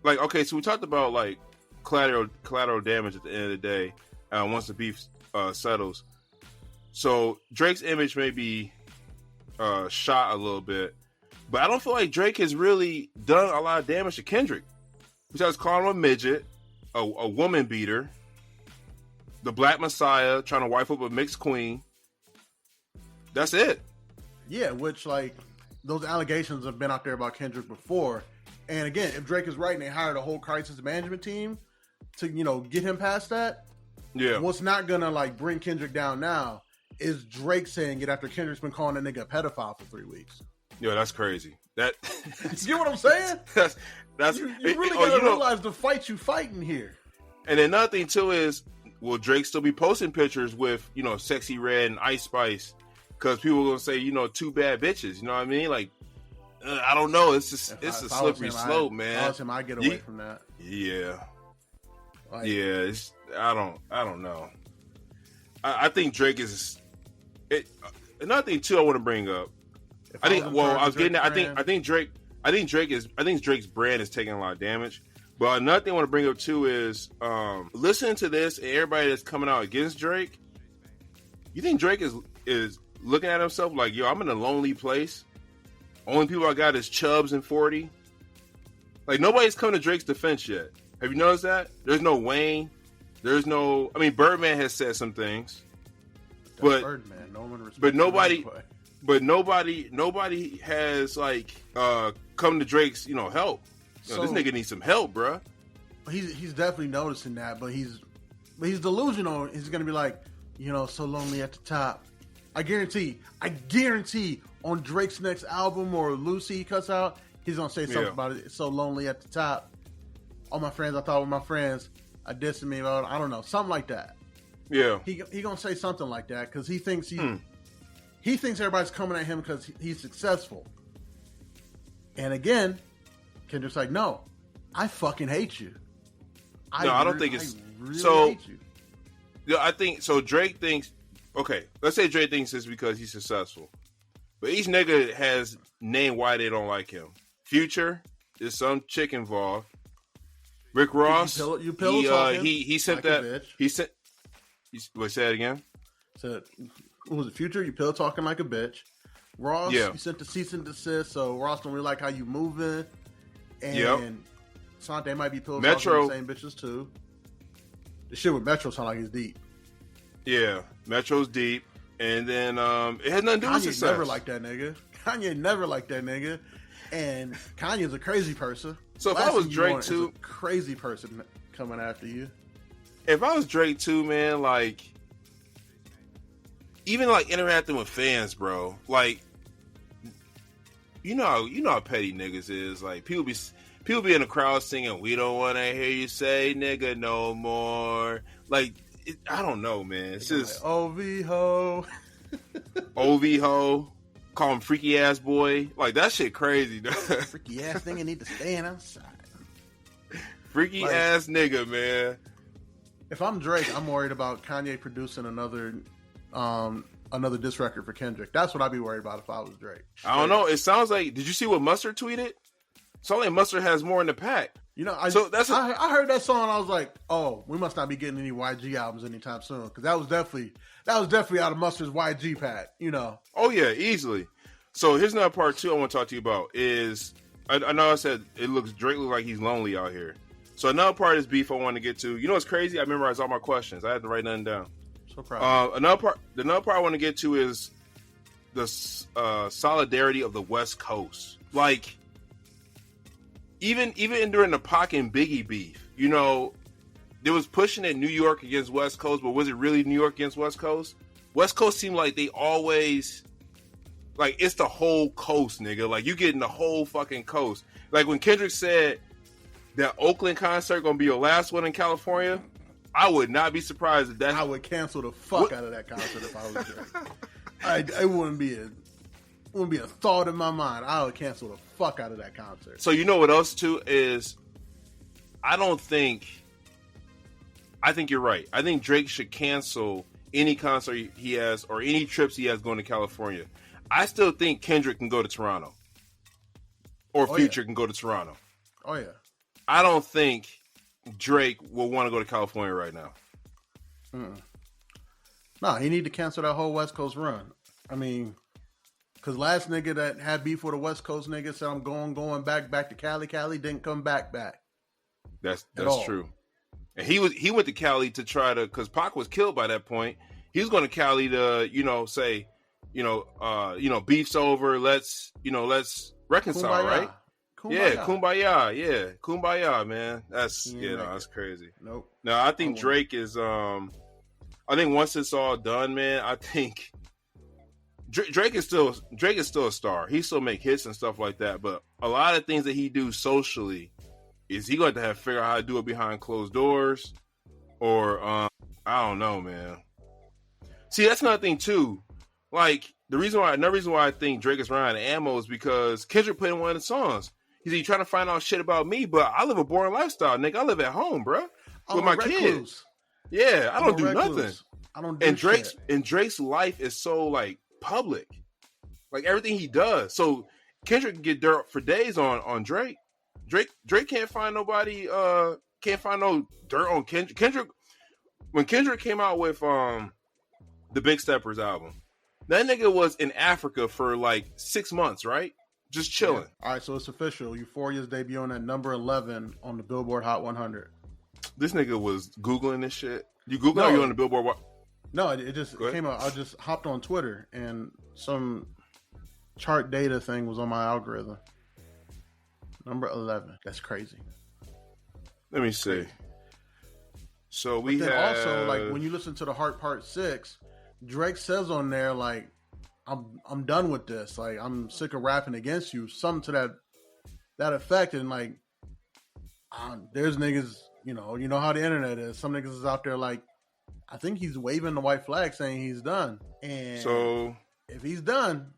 A: like, okay, so we talked about like collateral damage at the end of the day once the beef settles. So Drake's image may be shot a little bit, but I don't feel like Drake has really done a lot of damage to Kendrick. Besides calling him a midget, a woman beater, the Black Messiah, trying to wife up a mixed queen. That's it.
B: Yeah, which, like, those allegations have been out there about Kendrick before. And again, if Drake is right and they hired a whole crisis management team to, you know, get him past that, what's not going to, like, bring Kendrick down now is Drake saying it after Kendrick's been calling that nigga a pedophile for 3 weeks.
A: Yo, that's crazy. You
B: get what I'm saying?
A: that's
B: you really got to realize the fight you fighting here.
A: And then another thing, too, is will Drake still be posting pictures with, you know, Sexy Red and Ice Spice? Because people are going to say, you know, two bad bitches. You know what I mean? Like, I don't know. It's a slippery slope, man.
B: If I was him, I'd get away from that.
A: Yeah. I don't know. I think Drake is Another thing too, I want to bring up. I think Drake's brand is taking a lot of damage. But another thing I want to bring up too is listening to this and everybody that's coming out against Drake. You think Drake is looking at himself like, yo, I'm in a lonely place. Only people I got is Chubbs and 40. Like, nobody's come to Drake's defense yet. Have you noticed that? There's no Wayne. There's no. I mean, Birdman has said some things, but
B: Birdman, no one respects.
A: But nobody has like come to Drake's help. This nigga needs some help, bruh.
B: He's definitely noticing that, but he's delusional. He's gonna be like, so lonely at the top. I guarantee on Drake's next album or Lucy he cuts out, he's gonna say something about it. It's so lonely at the top. All my friends I thought were my friends. I dissed me about, I don't know, something like that.
A: Yeah.
B: He gonna say something like that because he thinks he thinks everybody's coming at him because he's successful. And again, Kendrick's like, no, I fucking hate you.
A: I don't think it's
B: really
A: so.
B: Hate you.
A: Yeah, I think so. Drake thinks, okay, let's say Drake thinks it's because he's successful, but each nigga has named why they don't like him. Future, there's some chick involved. Rick Ross, he sent like that. He sent. Wait, say it again.
B: Said, what was it? Future, you pillow talking like a bitch. Ross, you sent the cease and desist, so Ross don't really like how you moving. And Sante might be pillow talking the same bitches too. The shit with Metro sound like it's deep.
A: Yeah, Metro's deep, and then it has nothing to do with success.
B: Kanye never liked that nigga. And Kanye's a crazy person.
A: So if I was Drake too,
B: a crazy person coming after you.
A: If I was Drake too, man, like even like interacting with fans, bro, like you know how petty niggas is. Like people be in the crowd singing, "We don't want to hear you say nigga no more." Like I don't know, man. It's just
B: like, OV ho,
A: OV ho. Call him freaky ass boy. Like that shit crazy, dude.
B: Freaky ass nigga need to stand outside.
A: Freaky ass nigga, man.
B: If I'm Drake, I'm worried about Kanye producing another diss record for Kendrick. That's what I'd be worried about if I was Drake.
A: I don't know. It sounds like. Did you see what Mustard tweeted? It sounds like Mustard has more in the pack.
B: I heard that song. And I was like, oh, we must not be getting any YG albums anytime soon because that was definitely out of Mustard's YG pack.
A: Oh yeah, easily. So here's another part too I want to talk to you about is I know I said Drake looks like he's lonely out here. So another part is beef I want to get to. You know what's crazy? I memorized all my questions. I had to write nothing down.
B: So proud.
A: Another part I want to get to is the solidarity of the West Coast. Like even during the Pac and Biggie beef, there was pushing at New York against West Coast, but was it really New York against West Coast? West Coast seemed like they always, like, it's the whole coast, nigga. Like, you getting the whole fucking coast. Like, when Kendrick said that Oakland concert gonna be your last one in California, I would not be surprised if that...
B: I would cancel the fuck out of that concert if I was Drake. It wouldn't be a thought in my mind. I would cancel the fuck out of that concert.
A: So you know what else, too, is I think you're right. I think Drake should cancel any concert he has or any trips he has going to California. I still think Kendrick can go to Toronto. Or Future can go to Toronto.
B: Oh, yeah.
A: I don't think Drake will want to go to California right now.
B: No, he need to cancel that whole West Coast run. I mean, because last nigga that had beef with a West Coast nigga said, I'm going back to Cali. Cali didn't come back.
A: That's true. And he went to Cali to try to, because Pac was killed by that point. He was going to Cali to, say, beef's over. Let's reconcile,
B: Kumbaya.
A: right?
B: Kumbaya.
A: Yeah, kumbaya. Yeah, kumbaya, man. That's that's crazy.
B: Nope.
A: No, I think Drake is. I think once it's all done, man, I think Drake is still a star. He still make hits and stuff like that. But a lot of things that he do socially. Is he going to have to figure out how to do it behind closed doors? Or, I don't know, man. See, that's another thing, too. Like, another reason why I think Drake is running out of ammo is because Kendrick played in one of the songs. He said, you trying to find out shit about me, but I live a boring lifestyle, nigga. I live at home, bro. With my kids. Yeah, I don't do nothing.
B: I don't do
A: and
B: shit.
A: Drake's life is so like public, like everything he does. So Kendrick can get dirt for days on Drake. Drake can't find nobody. Can't find no dirt on Kendrick. When Kendrick came out with the Big Steppers album, that nigga was in Africa for like 6 months, right? Just chilling.
B: Yeah. All right, so it's official. Euphoria's debuting at number 11 on the Billboard Hot 100.
A: This nigga was Googling this shit. You Google you on the Billboard? What?
B: No, it just came out. I just hopped on Twitter and some chart data thing was on my algorithm. Number 11. That's crazy.
A: Let me see. So we
B: then
A: have...
B: also, like, when you listen to the Heart Part 6, Drake says on there, like, I'm done with this. Like, I'm sick of rapping against you. Something to that effect. And, like, there's niggas, you know how the internet is. Some niggas is out there, like, I think he's waving the white flag saying he's done. And
A: so
B: if he's done,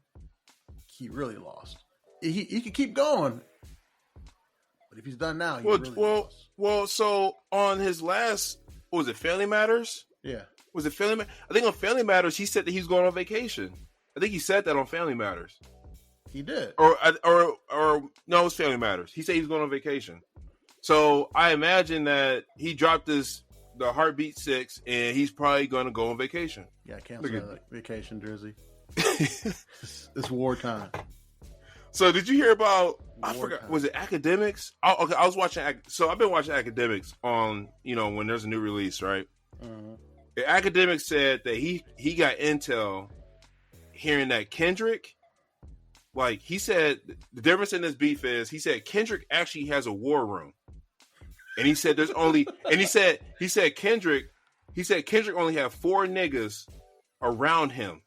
B: he really lost. He could keep going. But if he's done now, he really lost.
A: Well, so on his last, what was it, Family Matters?
B: Yeah.
A: Was it Family Matters? I think on Family Matters, he said that he's going on vacation. I think he said that on Family Matters.
B: He did.
A: Or no, it was Family Matters. He said he's going on vacation. So I imagine that he dropped the Heartbeat 6, and he's probably going to go on vacation.
B: Yeah, cancel that vacation jersey. It's wartime.
A: So did you hear about? I forgot. Was it Academics? Oh, okay, I was watching. So I've been watching Academics on when there's a new release, right? Mm-hmm. Academics said that he got intel hearing that Kendrick, like he said, the difference in this beef is he said Kendrick actually has a war room, and he said there's only and he said Kendrick only have 4 niggas around him,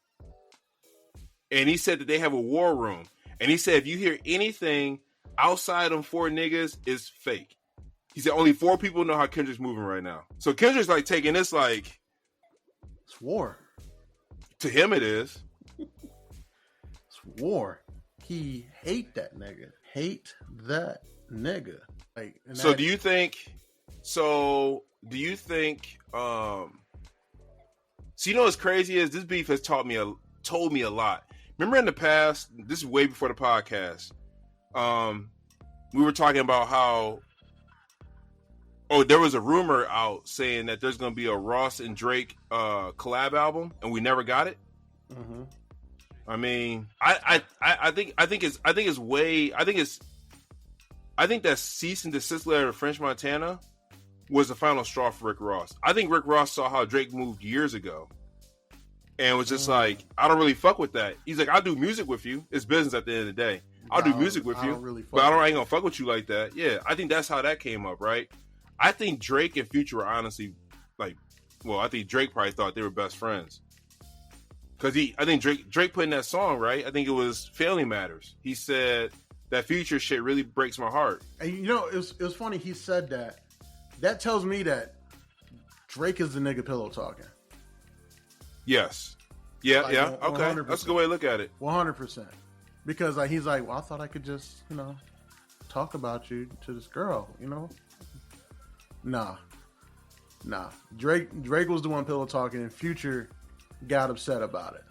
A: and he said that they have a war room. And he said, if you hear anything outside them 4 niggas, it's fake. He said only 4 people know how Kendrick's moving right now. So Kendrick's like taking this like...
B: It's war.
A: To him it is.
B: It's war. He hate that nigga. Hate that nigga. Like,
A: so do you think... So what's crazy is this beef has told me a lot. Remember in the past, this is way before the podcast, we were talking about how, there was a rumor out saying that there's going to be a Ross and Drake collab album, and we never got it. Mm-hmm. I mean, I think that cease and desist letter to French Montana was the final straw for Rick Ross. I think Rick Ross saw how Drake moved years ago. And was just like, I don't really fuck with that. He's like, I'll do music with you. It's business at the end of the day. I'll do music with you, but I ain't gonna fuck with you like that. Yeah, I think that's how that came up, right? I think Drake and Future were honestly I think Drake probably thought they were best friends. Because I think Drake put in that song, right? I think it was Family Matters. He said that Future shit really breaks my heart.
B: And it was funny he said that. That tells me that Drake is the nigga pillow talking.
A: Yes. Yeah, yeah. Okay.
B: 100%.
A: That's a good way to look at it.
B: 100%. Because he's like, well, I thought I could just, talk about you to this girl, Nah. Drake was the one pillow talking, and Future got upset about it.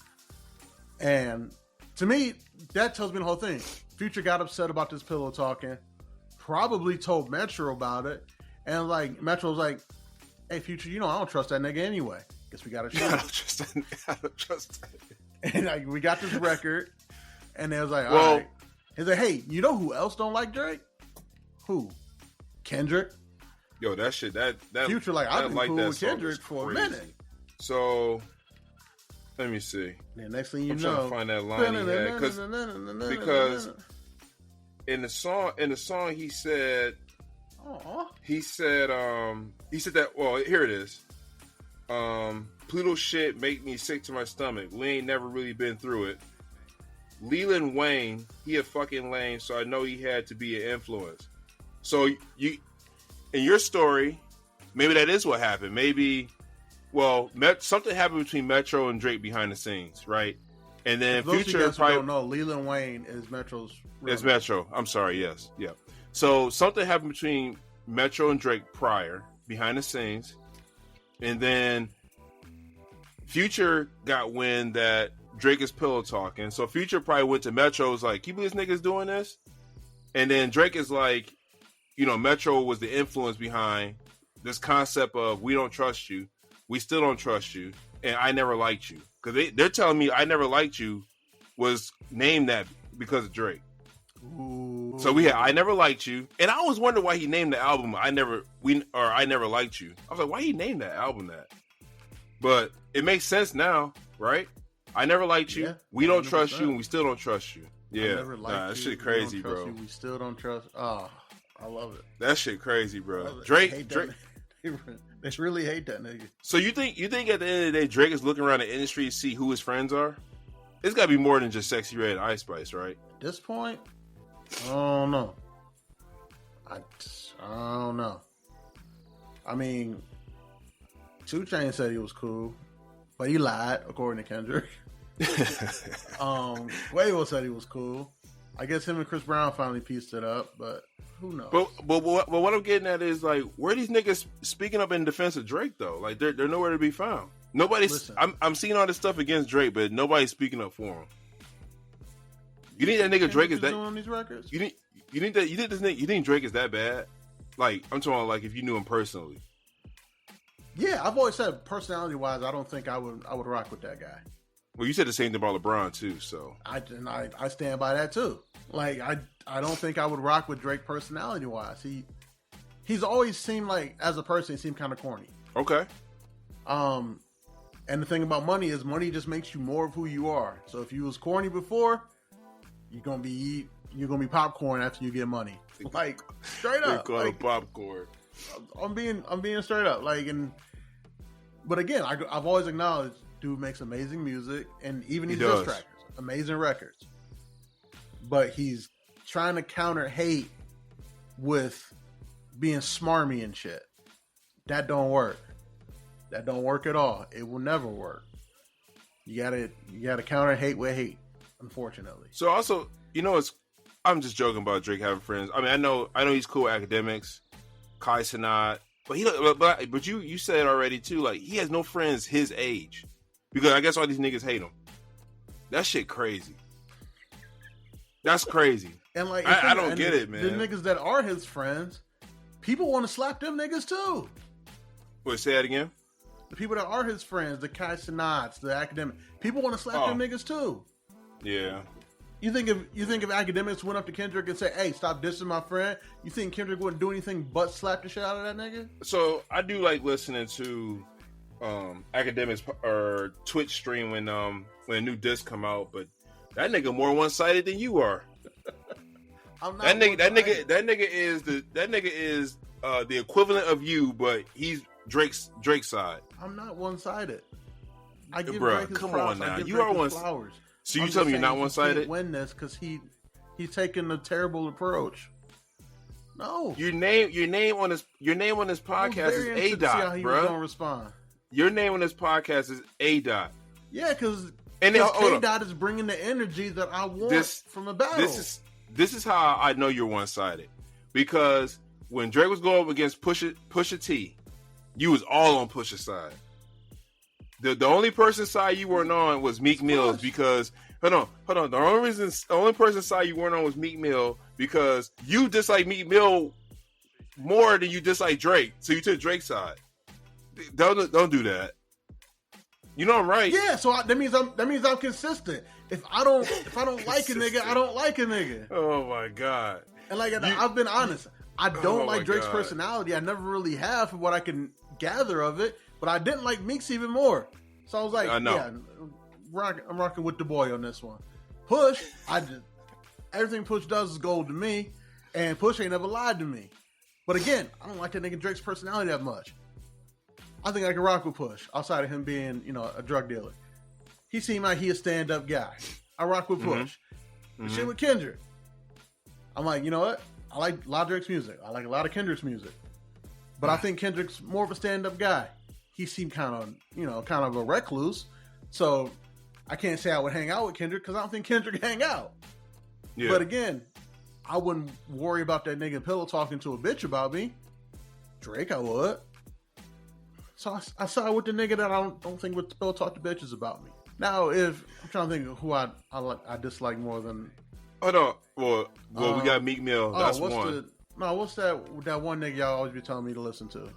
B: And to me, that tells me the whole thing. Future got upset about this pillow talking, probably told Metro about it, and Metro was like, hey, Future, I don't trust that nigga anyway. Guess we got to shoot.
A: I don't trust that.
B: And we got this record, and they was like, all right. He's like, hey, you know who else don't like Drake? Who? Kendrick.
A: Yo, that shit, that
B: Future, I've been cool with Kendrick for a minute.
A: So, let me see.
B: And next thing you
A: I'm trying to find that line he had, because in the song he said, that. Well, here it is. Pluto shit make me sick to my stomach. We ain't never really been through it. Leland Wayne, he a fucking lame, so I know he had to be an influence. So you, in your story, maybe that is what happened. Maybe, something happened between Metro and Drake behind the scenes, right? And then Future probably
B: don't know. Leland Wayne is Metro's.
A: It's Metro. I'm sorry. Yes. Yeah. So something happened between Metro and Drake prior, behind the scenes. And then Future got wind that Drake is pillow talking. So Future probably went to Metro, was like, you believe this nigga's doing this? And then Drake is like, you know, Metro was the influence behind this concept of we don't trust you. We still don't trust you. And I never liked you. Because they're telling me I never liked you was named that because of Drake.
B: Ooh.
A: So we had I Never Liked You. And I always wondered why he named the album I Never Liked You. I was like, why he named that album that? But it makes sense now, right? I never liked you. Yeah, we don't trust you, and we still don't trust you. Yeah, that shit crazy, bro.
B: We still don't trust. Oh, I love it.
A: That shit crazy, bro. Drake.
B: They really hate that nigga.
A: So you think at the end of the day, Drake is looking around the industry to see who his friends are? It's got to be more than just Sexy Red and Ice Spice, right?
B: At this point, I don't know. I don't know. I mean, 2 Chainz said he was cool, but he lied, according to Kendrick. Quavo said he was cool. I guess him and Chris Brown finally pieced it up, but who knows?
A: But what I'm getting at is, like, where are these niggas speaking up in defense of Drake though? Like they're nowhere to be found. Nobody's. I'm seeing all this stuff against Drake, but nobody's speaking up for him. You think that nigga Drake is that?
B: On these records?
A: You think this nigga? You think Drake is that bad? Like, I'm talking like if you knew him personally.
B: Yeah, I've always said personality wise, I don't think I would rock with that guy.
A: Well, you said the same thing about LeBron too, so
B: I stand by that too. Like I don't think I would rock with Drake personality wise. He's always seemed like, as a person, he seemed kind of corny.
A: Okay.
B: And the thing about money is money just makes you more of who you are. So if you was corny before, you're gonna be popcorn after you get money. Like, straight up.
A: They call it popcorn.
B: I'm being straight up. Like, but again, I've always acknowledged dude makes amazing music, and even these diss trackers, amazing records. But he's trying to counter hate with being smarmy and shit. That don't work. That don't work at all. It will never work. You gotta counter hate with hate, unfortunately.
A: So also, I'm just joking about Drake having friends. I mean, I know he's cool with academics, Kai Cenat, but you said already too, like, he has no friends his age. Because I guess all these niggas hate him. That shit crazy. That's crazy.
B: And like,
A: I don't get it, man.
B: The niggas that are his friends, people want to slap them niggas too.
A: Wait, say that again?
B: The people that are his friends, the Kai Cenats, the academic, people want to slap them niggas too.
A: Yeah.
B: You think if academics went up to Kendrick and said, "Hey, stop dissing my friend," you think Kendrick wouldn't do anything but slap the shit out of that nigga?
A: So I do like listening to academics or Twitch stream when a new disc come out, but that nigga more one-sided than you are.
B: I'm not
A: that nigga is the equivalent of you, but he's Drake's side.
B: I'm not one-sided. I give
A: Bruh,
B: Drake his
A: come
B: props.
A: on now.
B: I give
A: You
B: Drake
A: are
B: his
A: one.
B: flowers.
A: So you tell me you're not one-sided?
B: He can't win this because he's taking a terrible approach. No.
A: Your name on this podcast is A Dot, bro.
B: Gonna respond.
A: Your name on this podcast is A Dot.
B: Yeah, because A Dot is bringing the energy that I want from a battle.
A: This is how I know you're one-sided, because when Drake was going up against Pusha T, you was all on Pusha's side. The only person's side you weren't on was Meek Mill's, because hold on. The only person's side you weren't on was Meek Mill, because you dislike Meek Mill more than you dislike Drake, so you took Drake's side. Don't do that. You know I'm right.
B: Yeah, so that means I'm consistent. If I don't like a nigga, I don't like a nigga.
A: Oh my god.
B: And like, I've been honest. I don't like Drake's personality. I never really have, from what I can gather of it. But I didn't like Meeks even more. So I was like, yeah, I'm rocking with the boy on this one. Push, everything Push does is gold to me, and Push ain't never lied to me. But again, I don't like that nigga Drake's personality that much. I think I can rock with Push, outside of him being, a drug dealer. He seemed like he a stand-up guy. I rock with Push. The shit with Kendrick, I'm like, you know what? I like a lot of Drake's music. I like a lot of Kendrick's music. But I think Kendrick's more of a stand-up guy. He seemed kind of a recluse. So I can't say I would hang out with Kendrick, because I don't think Kendrick hang out. Yeah. But again, I wouldn't worry about that nigga pillow talking to a bitch about me. Drake, I would. So I side with the nigga that I don't think would still talk to bitches about me. Now, if I'm trying to think of who I dislike more than.
A: Oh no, well, we got Meek Mill. That's one.
B: What's that one nigga y'all always be telling me to listen to?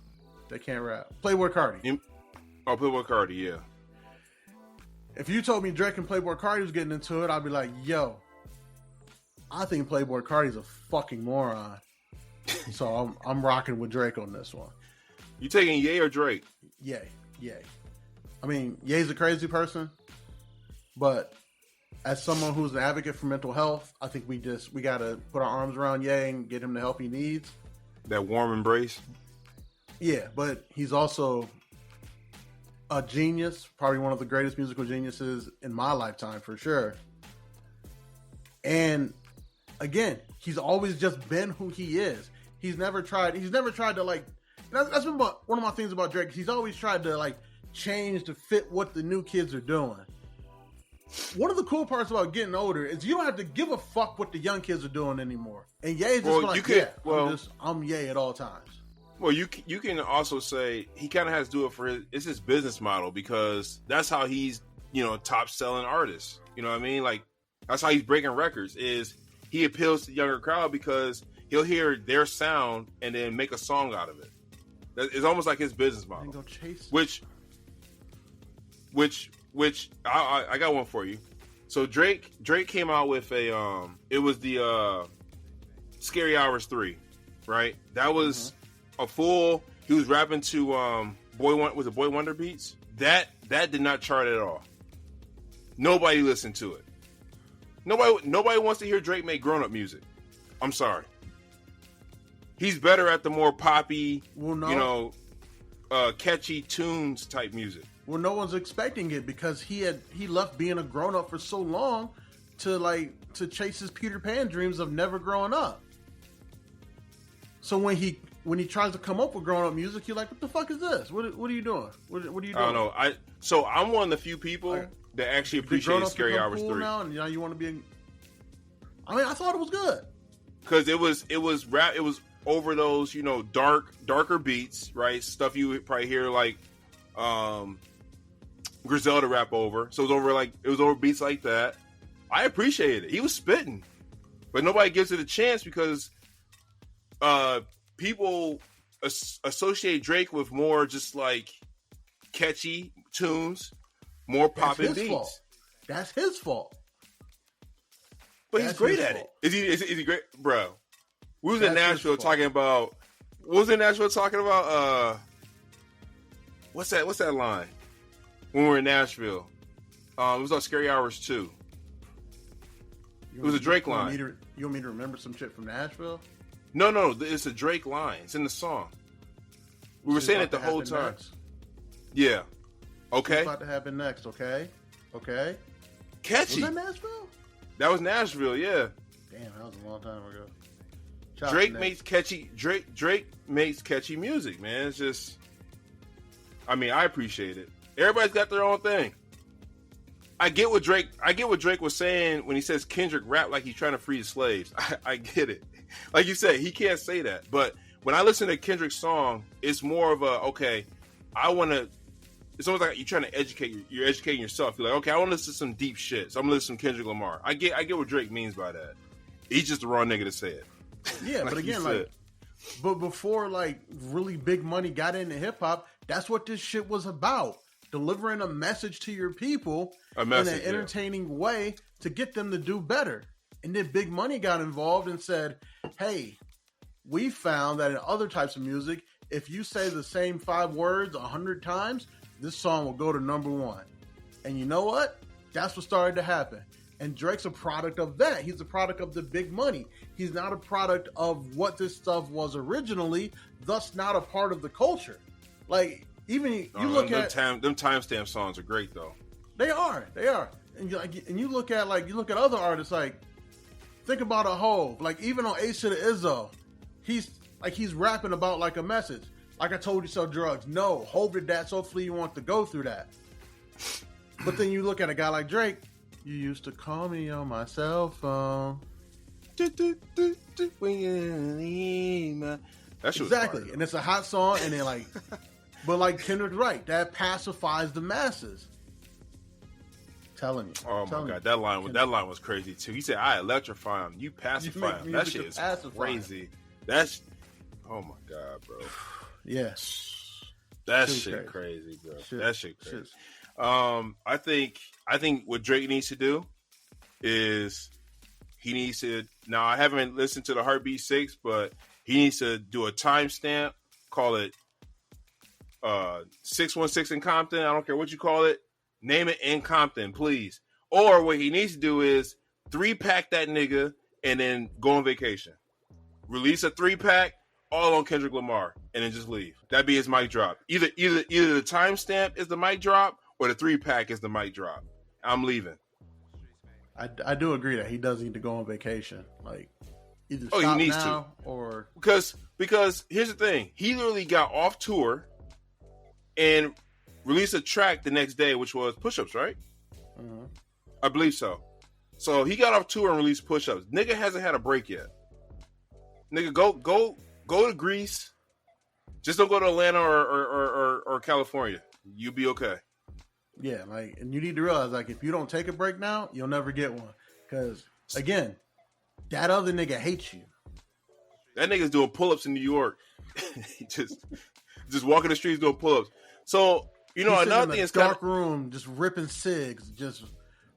B: They can't rap. Playboi Carti.
A: Playboi Carti, yeah.
B: If you told me Drake and Playboi Carti was getting into it, I'd be like, yo, I think Playboi Carti's a fucking moron. So I'm rocking with Drake on this one.
A: You taking Ye or Drake?
B: Ye. I mean, Ye's a crazy person, but as someone who's an advocate for mental health, I think we gotta put our arms around Ye and get him the help he needs.
A: That warm embrace.
B: Yeah, but he's also a genius, probably one of the greatest musical geniuses in my lifetime for sure. And again, he's always just been who he is. He's never tried to like. That's been one of my things about Drake. He's always tried to like change to fit what the new kids are doing. One of the cool parts about getting older is you don't have to give a fuck what the young kids are doing anymore. And Ye's just I'm Ye at all times.
A: Well, you can also say he kind of has to do it for his business model, because that's how he's, top selling artist. You know what I mean? Like, that's how he's breaking records, is he appeals to the younger crowd because he'll hear their sound and then make a song out of it. It's almost like his business model.
B: Go chase
A: which I got one for you. So Drake came out with it was the Scary Hours 3, right? That was a full. He was rapping to Boy Wonder beats. That did not chart at all. Nobody listened to it. Nobody wants to hear Drake make grown up music. I'm sorry. He's better at the more poppy, catchy tunes type music.
B: Well, no one's expecting it because he left being a grown up for so long to chase his Peter Pan dreams of never growing up. So when he tries to come up with grown up music, you're like, what the fuck is this? What are you doing? What are you doing?
A: I don't know. So I'm one of the few people that actually appreciate Scary Hours 3.
B: Now, and you want to be. I thought it was good
A: because it was rap. It was over those darker beats, right? Stuff you would probably hear like Griselda rap over. So it was over beats like that. I appreciated it. He was spitting, but nobody gives it a chance because people associate Drake with more just like catchy tunes, more popping beats.
B: That's his fault.
A: But he's great at it. Is he great, bro? We was in Nashville talking about. What's that line? When we were in Nashville, it was on Scary Hours 2. It was a Drake line.
B: You want me to remember some shit from Nashville?
A: No, it's a Drake line. It's in the song. We were saying it the whole time.
B: Next.
A: Yeah. Okay.
B: What's about to happen next? Okay.
A: Catchy.
B: Was that Nashville?
A: That was Nashville. Yeah.
B: Damn, that was a long time ago.
A: Drake makes catchy music, man. It's just, I appreciate it. Everybody's got their own thing. I get what Drake was saying when he says Kendrick rap like he's trying to free the slaves. I get it. Like you said, he can't say that. But when I listen to Kendrick's song, it's more of a, okay, it's almost like you're trying to you're educating yourself. You're like, okay, I want to listen to some deep shit. So I'm going to listen to Kendrick Lamar. I get what Drake means by that. He's just the wrong nigga to say it.
B: Yeah, like but again, but before really big money got into hip hop, that's what this shit was about. Delivering a message to your people in an entertaining way to get them to do better. And then big money got involved and said, hey, we found that in other types of music, if you say the same 5 words 100 times, this song will go to number 1. And you know what? That's what started to happen. And Drake's a product of that. He's a product of the big money. He's not a product of what this stuff was originally, thus not a part of the culture. Like, even you look at
A: them timestamp songs are great though.
B: They are. And you look at other artists, like think about a Hov. Like even on Ace to the Izzo, he's rapping about like a message. Like I told you, sell drugs. No, Hov did that. So hopefully you want to go through that. But then you look at a guy like Drake. You used to call me on my cell phone.
A: That's
B: exactly, and it's a hot song, and then like But like Kendrick's right, that pacifies the masses. Telling you.
A: Oh my God, that line was crazy too. He said, "I electrify him, you pacify him." That shit is crazy. That's oh my God, bro.
B: Yeah,
A: that shit crazy, bro. That shit crazy. I think what Drake needs to do is he needs to. Now I haven't listened to the Heartbeat 6, but he needs to do a timestamp. Call it 616 in Compton. I don't care what you call it. Name it in Compton, please. Or what he needs to do is 3-pack that nigga and then go on vacation. Release a 3-pack all on Kendrick Lamar and then just leave. That'd be his mic drop. Either the timestamp is the mic drop or the 3-pack is the mic drop. I'm leaving.
B: I do agree that he does need to go on vacation. Like either stop
A: he needs
B: now
A: to.
B: Or
A: because here's the thing. He literally got off tour and released a track the next day, which was Push-Ups, right?
B: Mm-hmm.
A: I believe so. So he got off tour and released Push-Ups. Nigga hasn't had a break yet. Nigga, go to Greece. Just don't go to Atlanta or California. You'll be okay.
B: Yeah, like, and you need to realize, like, if you don't take a break now, you'll never get one. Because again, that other nigga hates you.
A: That nigga's doing pull-ups in New York. He just walking the streets doing pull-ups. So. You know, another thing is
B: dark room, just ripping cigs, just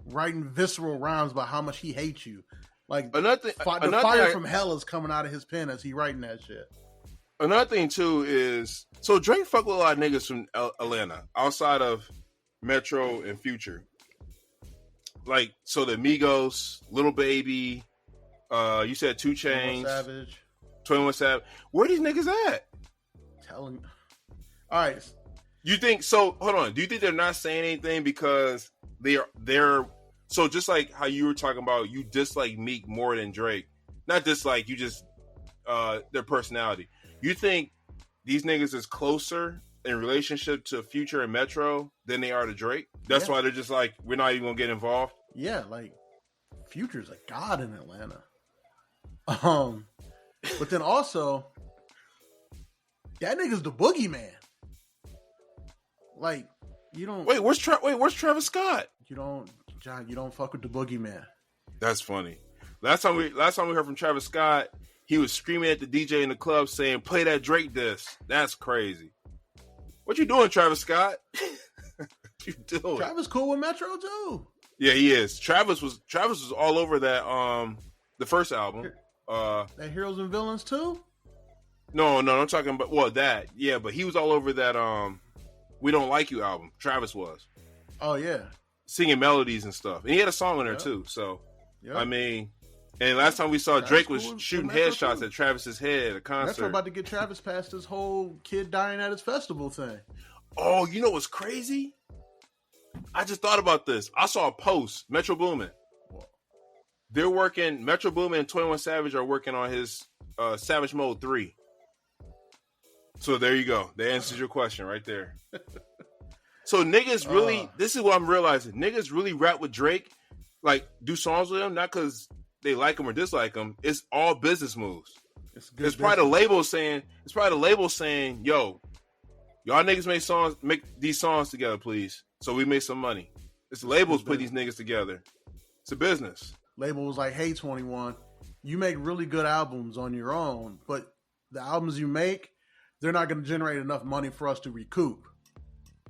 B: writing visceral rhymes about how much he hates you. Like the fire from hell is coming out of his pen as he writing that shit.
A: Another thing too is so Drake fuck with a lot of niggas from Atlanta outside of Metro and Future. Like so, the Migos, Lil Baby, you said 2 Chainz, 21 Savage. Where these niggas at?
B: Telling. All right.
A: You think so? Hold on. Do you think they're not saying anything because they're so just like how you were talking about? You dislike Meek more than Drake, not dislike you just their personality. You think these niggas is closer in relationship to Future and Metro than they are to Drake? That's why they're just like we're not even gonna get involved.
B: Yeah, like Future's a god in Atlanta. But then also that nigga's the boogeyman. Like, you don't...
A: Where's Travis Scott?
B: You don't fuck with the boogeyman.
A: That's funny. Last time we heard from Travis Scott, he was screaming at the DJ in the club saying, "Play that Drake disc." That's crazy. What you doing, Travis Scott? What you doing?
B: Travis cool with Metro too.
A: Yeah, he is. Travis was all over that the first album.
B: That Heroes and Villains too?
A: No, I'm talking about that. Yeah, but he was all over that We Don't Like You album. Travis was.
B: Oh, yeah.
A: Singing melodies and stuff. And he had a song in there, too. So, I mean, and last time we saw Drake was shooting headshots at Travis's head at a concert.
B: Metro about to get Travis past this whole kid dying at his festival thing.
A: Oh, you know what's crazy? I just thought about this. I saw a post. Metro Boomin. They're working, Metro Boomin and 21 Savage are working on his Savage Mode 3. So there you go. That answers your question right there. So niggas really, this is what I'm realizing. Niggas really rap with Drake, like do songs with him, not because they like him or dislike him. It's all business moves. It's probably the label saying, yo, y'all niggas make these songs together, please. So we make some money. It's the labels put these niggas together. It's a business.
B: Label was like, hey, 21, you make really good albums on your own, but the albums you make, they're not going to generate enough money for us to recoup.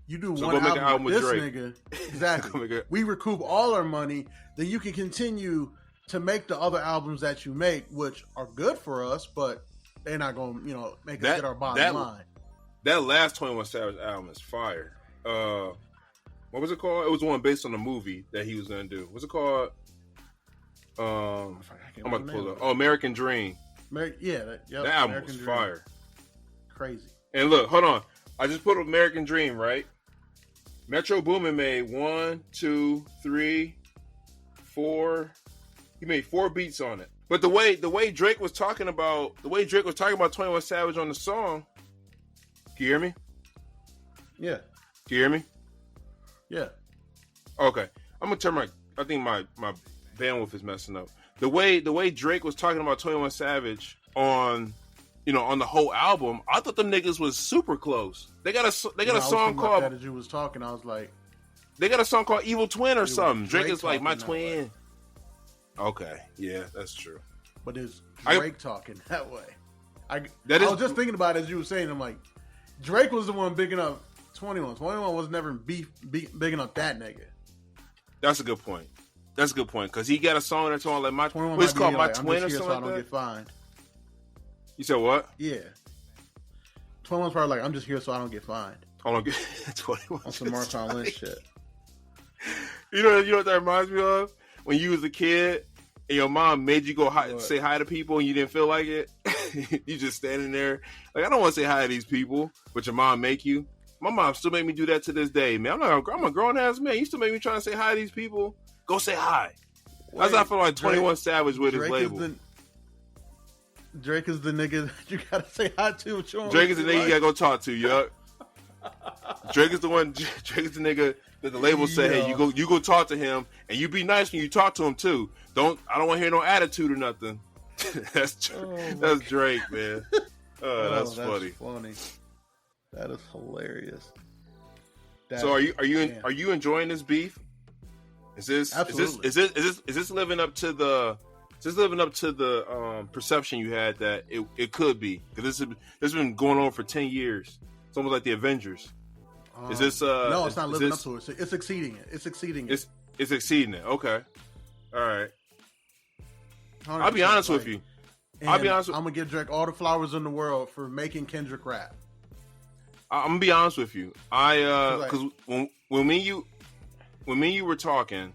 B: You do one album with this nigga. Exactly. We recoup all our money. Then you can continue to make the other albums that you make, which are good for us, but they're not going to, make us get our bottom line.
A: That last 21 Savage album is fire. What was it called? It was one based on a movie that he was going to do. What's it called? I'm about to pull it up. Oh, American Dream.
B: That
A: album was fire.
B: Crazy.
A: And look, hold on. I just put American Dream, right? Metro Boomin made 1, 2, 3, 4. He made 4 beats on it. But the way Drake was talking about 21 Savage on the song. Can you hear me?
B: Yeah.
A: Can you hear me?
B: Yeah.
A: Okay. I'm gonna turn I think my bandwidth is messing up. The way Drake was talking about 21 Savage on on the whole album, I thought them niggas was super close. They got a song called.
B: That as you was talking, I was like,
A: they got a song called "Evil Twin" or something. Drake is like my twin.
B: Way.
A: Okay, yeah, that's true.
B: But it's Drake talking that way. I was just thinking about it as you were saying. I'm like, Drake was the one bigging up 21. 21 was never bigging up that nigga.
A: That's a good point. Because he got a song that's on like my.
B: What's
A: called my
B: like,
A: twin or something
B: so
A: like
B: I don't
A: that?
B: get fined.
A: You said what?
B: Yeah. 21's probably like, I'm just here so I don't get fined.
A: Hold on, 21
B: on some Marshawn Lynch shit.
A: You know what that reminds me of? When you was a kid and your mom made you go say hi to people and you didn't feel like it. You just standing there like, I don't want to say hi to these people, but your mom make you. My mom still make me do that to this day, man. I'm a grown ass man. You still make me try to say hi to these people. Go say hi. That's how I feel like 21 Savage with his label.
B: Drake is the nigga that you gotta say hi to.
A: Drake is the nigga you gotta go talk to, yup. Drake is the nigga that the label said, hey, you go talk to him, and you be nice when you talk to him too. I don't want to hear no attitude or nothing. That's Drake, man. That's funny.
B: That is hilarious.
A: So are you enjoying this beef? Is this living up to the perception you had that it could be? Because this has been going on for 10 years. It's almost like the Avengers. Is this
B: no, it's not living up to it. It's exceeding it. It's exceeding it.
A: It's exceeding it. Okay. All right. I'll be honest with you. I'm
B: gonna give Drake all the flowers in the world for making Kendrick rap.
A: I'm gonna be honest with you. Because when me and you were talking,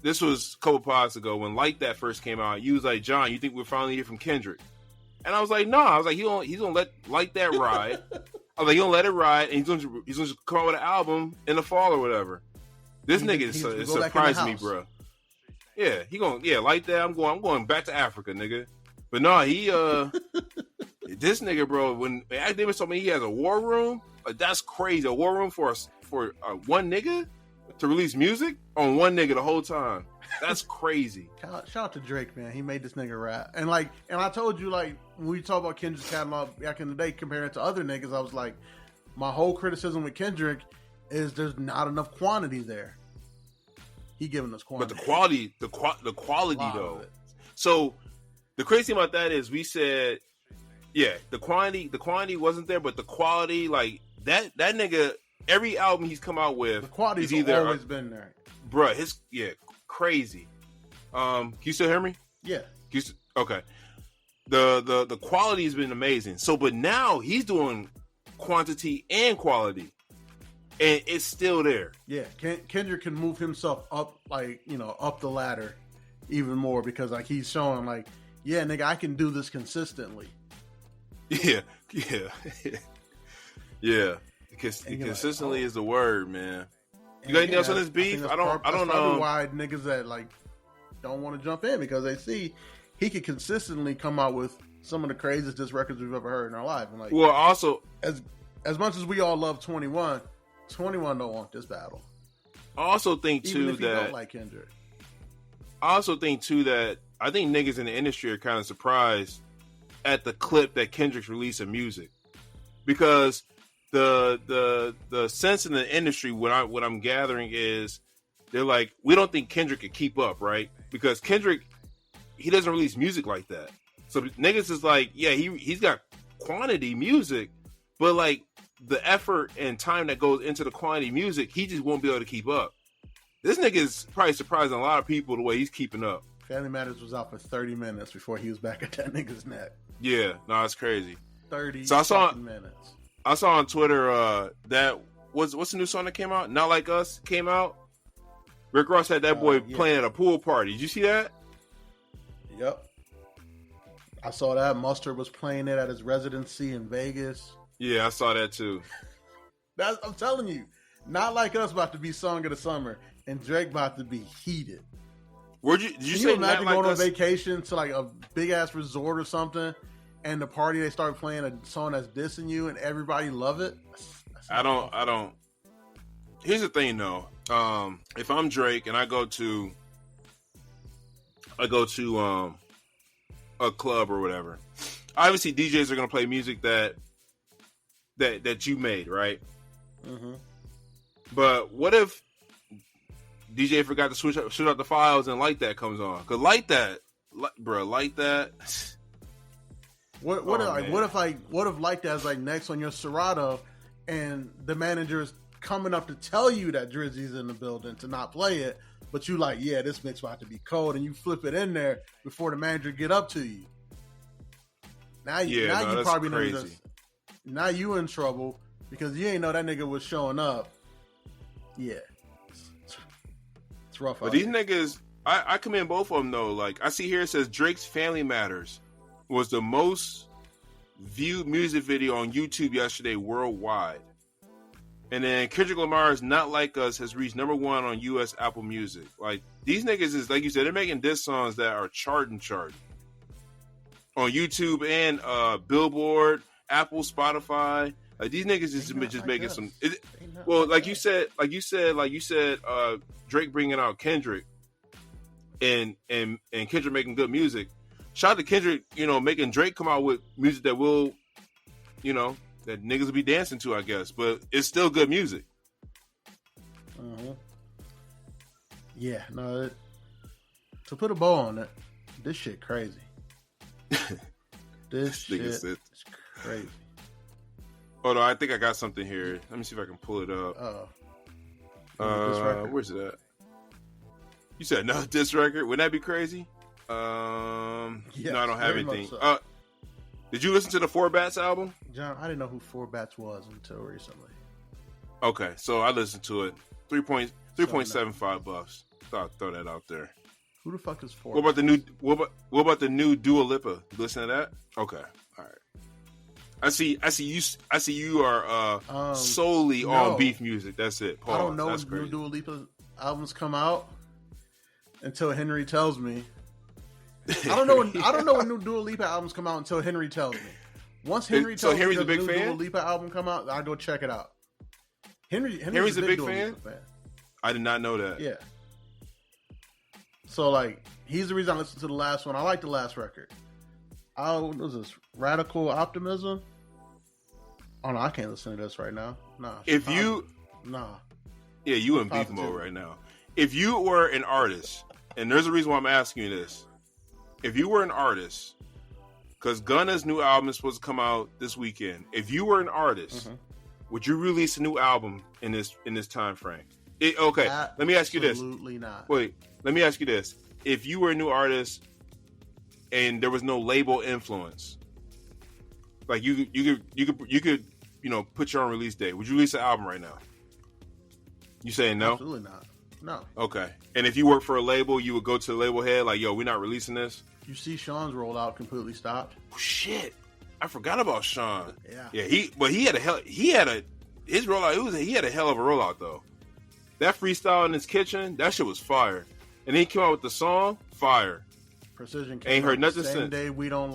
A: this was a couple pods ago when Like That first came out. You was like, John, you think we're finally hear from Kendrick? And I was like, no. I was like, he's gonna let Like That ride. I was like, he's gonna let it ride, and he's gonna come out with an album in the fall or whatever. This nigga is surprising me, bro. Yeah, Like That. I'm going back to Africa, nigga. But no, this nigga, bro. When Davis told me he has a war room, that's crazy. A war room for one nigga to release music on one nigga the whole time. That's crazy.
B: Shout out to Drake, man. He made this nigga rap. And I told you, like, when we talk about Kendrick's catalog back in the day comparing it to other niggas, I was like, my whole criticism with Kendrick is there's not enough quantity there. He giving us quantity.
A: But the quality though. So the crazy thing about that is we said, yeah, the quantity wasn't there, but the quality, like that nigga, every album he's come out with,
B: the quality's always been there.
A: Bruh, crazy. Can you still hear me?
B: Yeah.
A: Okay. The quality has been amazing. So, but now he's doing quantity and quality, and it's still there.
B: Yeah, Kendrick can move himself up, up the ladder even more because, like, he's showing, like, yeah, nigga, I can do this consistently.
A: Yeah. Because consistently is the word, man. You got anything else on this beef? I don't know
B: why niggas that like don't want to jump in because they see he could consistently come out with some of the craziest diss records we've ever heard in our life. And like,
A: well, also
B: as much as we all love 21 don't want this battle.
A: I also think too
B: Even if you don't like Kendrick.
A: I also think too that I think niggas in the industry are kind of surprised at the clip that Kendrick's releasing music because the sense in the industry, what I'm gathering is they're like, we don't think Kendrick could keep up, right? Because Kendrick, he doesn't release music like that. So niggas is like, yeah, he's got quantity music, but like the effort and time that goes into the quantity music, he just won't be able to keep up. This nigga is probably surprising a lot of people the way he's keeping up.
B: Family Matters was out for 30 minutes before he was back at that nigga's neck.
A: Yeah, no, it's crazy.
B: 30 minutes.
A: I saw on Twitter that what's the new song that came out? Not Like Us came out. Rick Ross had that boy playing at a pool party. Did you see that?
B: Yep. I saw that. Mustard was playing it at his residency in Vegas.
A: Yeah, I saw that too.
B: I'm telling you, Not Like Us about to be song of the summer, and Drake about to be heated.
A: Did you
B: imagine going on vacation to like a big ass resort or something, and the party they start playing a song that's dissing you, and everybody love it?
A: I don't. Here's the thing, though. If I'm Drake and I go to a club or whatever, obviously DJs are gonna play music that you made, right?
B: Mm-hmm.
A: But what if DJ forgot to switch out the files and Like That comes on? Cause Like That.
B: What if Like That's like next on your Serato, and the manager's coming up to tell you that Drizzy's in the building to not play it, but you like, yeah, this mix about to be cold, and you flip it in there before the manager get up to you. Now you probably
A: crazy.
B: Now you in trouble because you ain't know that nigga was showing up. Yeah, it's rough.
A: But these niggas, I commend both of them though. Like I see here, it says Drake's Family Matters was the most viewed music video on YouTube yesterday worldwide. And then Kendrick Lamar's Not Like Us has reached #1 on US Apple Music. Like, these niggas is, like you said, they're making diss songs that are charting on YouTube and Billboard, Apple, Spotify. Like, these niggas is just making some. Like you said, Drake bringing out Kendrick and Kendrick making good music. Shout out to Kendrick, making Drake come out with music that will, that niggas will be dancing to, I guess. But it's still good music.
B: Mm-hmm. Yeah, no. To put a bow on it, this shit crazy. This shit is crazy.
A: Hold on, I think I got something here. Let me see if I can pull it up. Where's it at? You said another diss record? Wouldn't that be crazy?
B: Yes,
A: no, I don't have anything.
B: So.
A: Did you listen to the Four Bats album?
B: John, I didn't know who Four Bats was until recently.
A: Okay, so I listened to it. 3.75 bucks. Thought I'd throw that out there.
B: Who the fuck is Four?
A: What about the new Dua Lipa? You listen to that? Okay, all right. I see you are solely on beef music. That's it. Pause.
B: I don't know when new Dua Lipa albums come out until Henry tells me. I don't know when new Dua Lipa albums come out until Henry tells me. Once Henry tells me the new Dua Lipa album come out, I go check it out. Henry's a big fan?
A: I did not know that.
B: Yeah. So like, he's the reason I listened to the last one. I like the last record. What was this? Radical Optimism? Oh no, I can't listen to this right now. Nah.
A: Yeah, you in beef mode right now. If you were an artist, and there's a reason why I'm asking you this. If you were an artist, because Gunna's new album is supposed to come out this weekend. If you were an artist, would you release a new album in this time frame? Let me ask you this.
B: Absolutely not.
A: Wait, let me ask you this. If you were a new artist and there was no label influence, like you could put your own release date, would you release an album right now? You saying no?
B: Absolutely not. No.
A: Okay. And if you work for a label, you would go to the label head like, yo, we're not releasing this?
B: You see Sean's rollout completely stopped.
A: Oh, shit. I forgot about Sean.
B: Yeah.
A: Yeah, he had a hell of a rollout though. That freestyle in his kitchen, that shit was fire. And then he came out with the song, fire.
B: Precision came
A: Ain't
B: out
A: heard nothing
B: the same
A: since.
B: day We Don't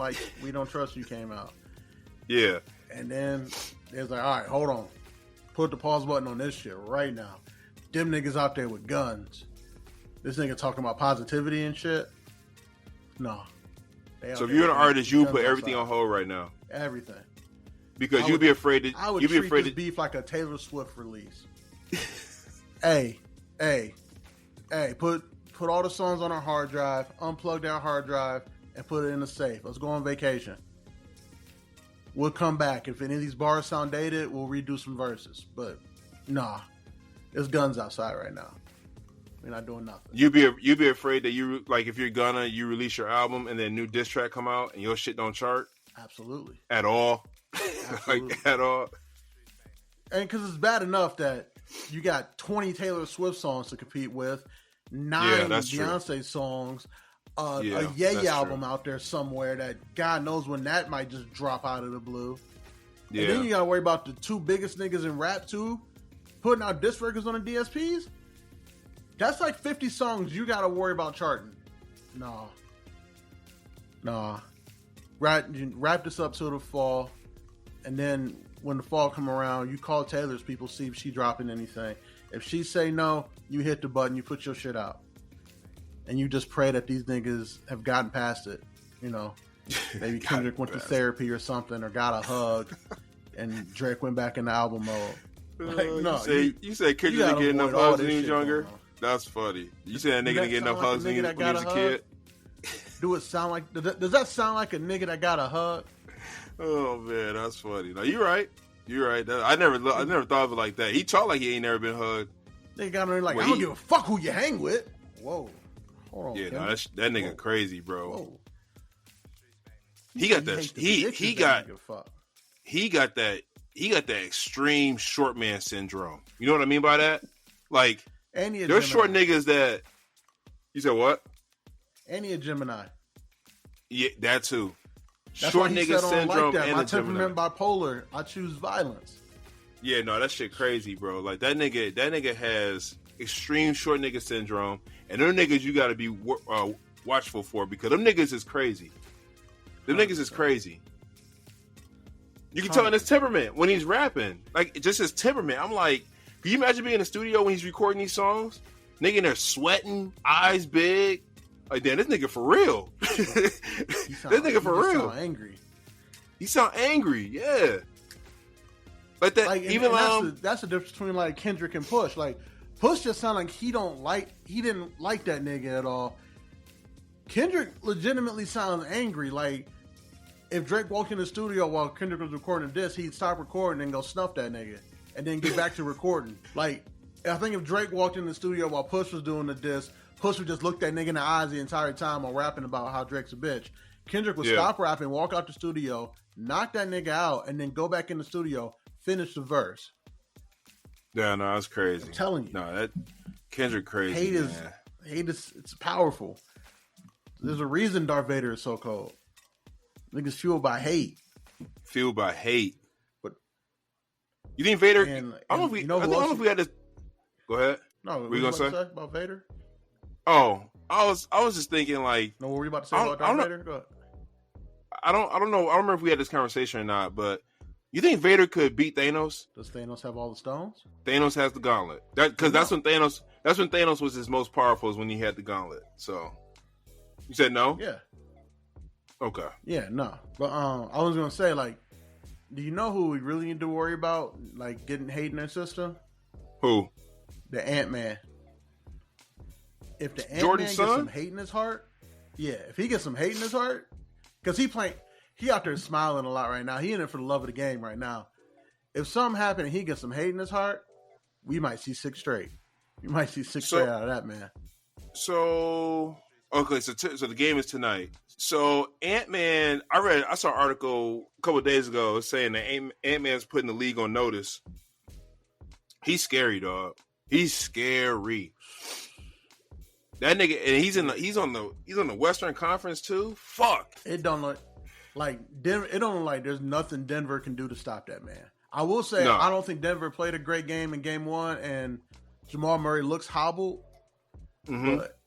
B: Trust You came out.
A: Yeah.
B: And then it was like, all right, hold on. Put the pause button on this shit right now. Them niggas out there with guns. This nigga talking about positivity and shit. No.
A: So if you're an artist, you would put everything on hold right now.
B: Everything.
A: Because you'd be afraid that
B: I would treat this beef like a Taylor Swift release. Hey, put all the songs on our hard drive, unplug that hard drive, and put it in the safe. Let's go on vacation. We'll come back. If any of these bars sound dated, we'll redo some verses. But nah, there's guns outside right now. We're not doing nothing.
A: You'd be afraid that if you're gonna release your album and then a new diss track come out and your shit don't chart?
B: Absolutely.
A: At all?
B: Absolutely.
A: Like at all?
B: And because it's bad enough that you got 20 Taylor Swift songs to compete with, 9 Beyonce songs, a Ye album out there somewhere that God knows when that might just drop out of the blue. Yeah. And then you gotta worry about the 2 biggest niggas in rap too, putting out disc records on the DSPs. That's like 50 songs you gotta worry about charting. Nah. Wrap this up till the fall, and then when the fall come around, you call Taylor's people, see if she dropping anything. If she say no, you hit the button, you put your shit out. And you just pray that these niggas have gotten past it, Maybe Kendrick went to therapy or something, or got a hug, and Drake went back in the album mode. Like, no,
A: you say Kendrick didn't get enough hugs when he was younger? That's funny. You say that nigga didn't get enough hugs when he was a kid?
B: Do it sound like? Does that sound like a nigga that got a hug?
A: Oh man, that's funny. No, you're right. You're right. I never thought of it like that. He talked like he ain't never been hugged.
B: They got him like, I don't give a fuck who you hang with. Whoa, hold on.
A: Yeah, no, that nigga crazy, bro.
B: Whoa.
A: He got that. He got that extreme short man syndrome. You know what I mean by that? Like, there's short niggas that. You said what?
B: And he a Gemini.
A: Yeah, that too.
B: That's
A: short
B: why he
A: nigga
B: said
A: syndrome
B: like that.
A: and
B: My
A: a Gemini.
B: temperament bipolar. I choose violence.
A: Yeah, no, that shit crazy, bro. Like that nigga has extreme short nigga syndrome, and them niggas you got to be watchful for because them niggas is crazy. Them niggas is crazy. You can tell in his temperament when he's rapping, like just his temperament. I'm like, can you imagine being in the studio when he's recording these songs? Nigga in there sweating, eyes big. Like, damn, this nigga for real. This nigga for real.
B: He sound angry.
A: He sound angry, yeah. Like that,
B: like,
A: even
B: that's the difference between like Kendrick and Push. Like Push just sound like he didn't like that nigga at all. Kendrick legitimately sounds angry. Like if Drake walked in the studio while Kendrick was recording this, he'd stop recording and go snuff that nigga, and then get back to recording. Like I think if Drake walked in the studio while Push was doing the diss, Push would just look that nigga in the eyes the entire time while rapping about how Drake's a bitch. Kendrick would stop rapping, walk out the studio, knock that nigga out, and then go back in the studio, finish the verse.
A: Yeah, no, that's crazy.
B: I'm telling you.
A: No, that Kendrick crazy.
B: Hate is it's powerful. There's a reason Darth Vader is so cold. Niggas fueled by hate.
A: Fueled by hate.
B: But
A: you think Vader?
B: I don't know if
A: we had this. Go ahead.
B: No, what
A: were you gonna say
B: about Vader?
A: Oh, I was just thinking like.
B: No, what were you about to say about Darth Vader? Go ahead. I
A: don't know. I don't remember if we had this conversation or not, but you think Vader could beat Thanos?
B: Does Thanos have all the stones?
A: Thanos has the gauntlet. That's when Thanos was his most powerful, is when he had the gauntlet. So you said no?
B: Yeah.
A: Okay.
B: Yeah, no. But I was gonna say, like, do you know who we really need to worry about, like, getting hate in their system?
A: Who?
B: The Ant-Man. If the Ant-Man gets some hate in his heart, if he gets some hate in his heart, because he out there smiling a lot right now. He in it for the love of the game right now. If something happened and he gets some hate in his heart, we might see 6 straight. You might see 6 straight out of that man.
A: So okay, so the game is tonight. So Ant-Man, I saw an article a couple of days ago saying that Ant-Man's putting the league on notice. He's scary, dog. He's scary. That nigga, and he's on the Western Conference too. Fuck.
B: It don't look like Denver. It don't look like there's nothing Denver can do to stop that man. I will say I don't think Denver played a great game in Game 1, and Jamal Murray looks hobbled. Mm-hmm. But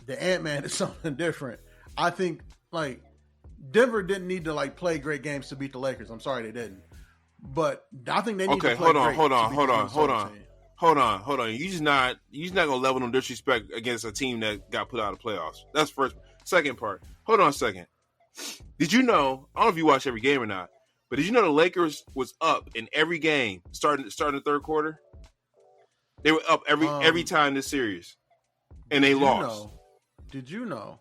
B: the Ant-Man is something different. I think like Denver didn't need to like play great games to beat the Lakers. I'm sorry they didn't, but I think they need to play great. Hold
A: on. You just not gonna level them disrespect against a team that got put out of playoffs. That's first. Second part. Hold on a second. Did you know? I don't know if you watch every game or not, but did you know the Lakers was up in every game starting the third quarter? They were up every time this series, and they lost.
B: Did you know?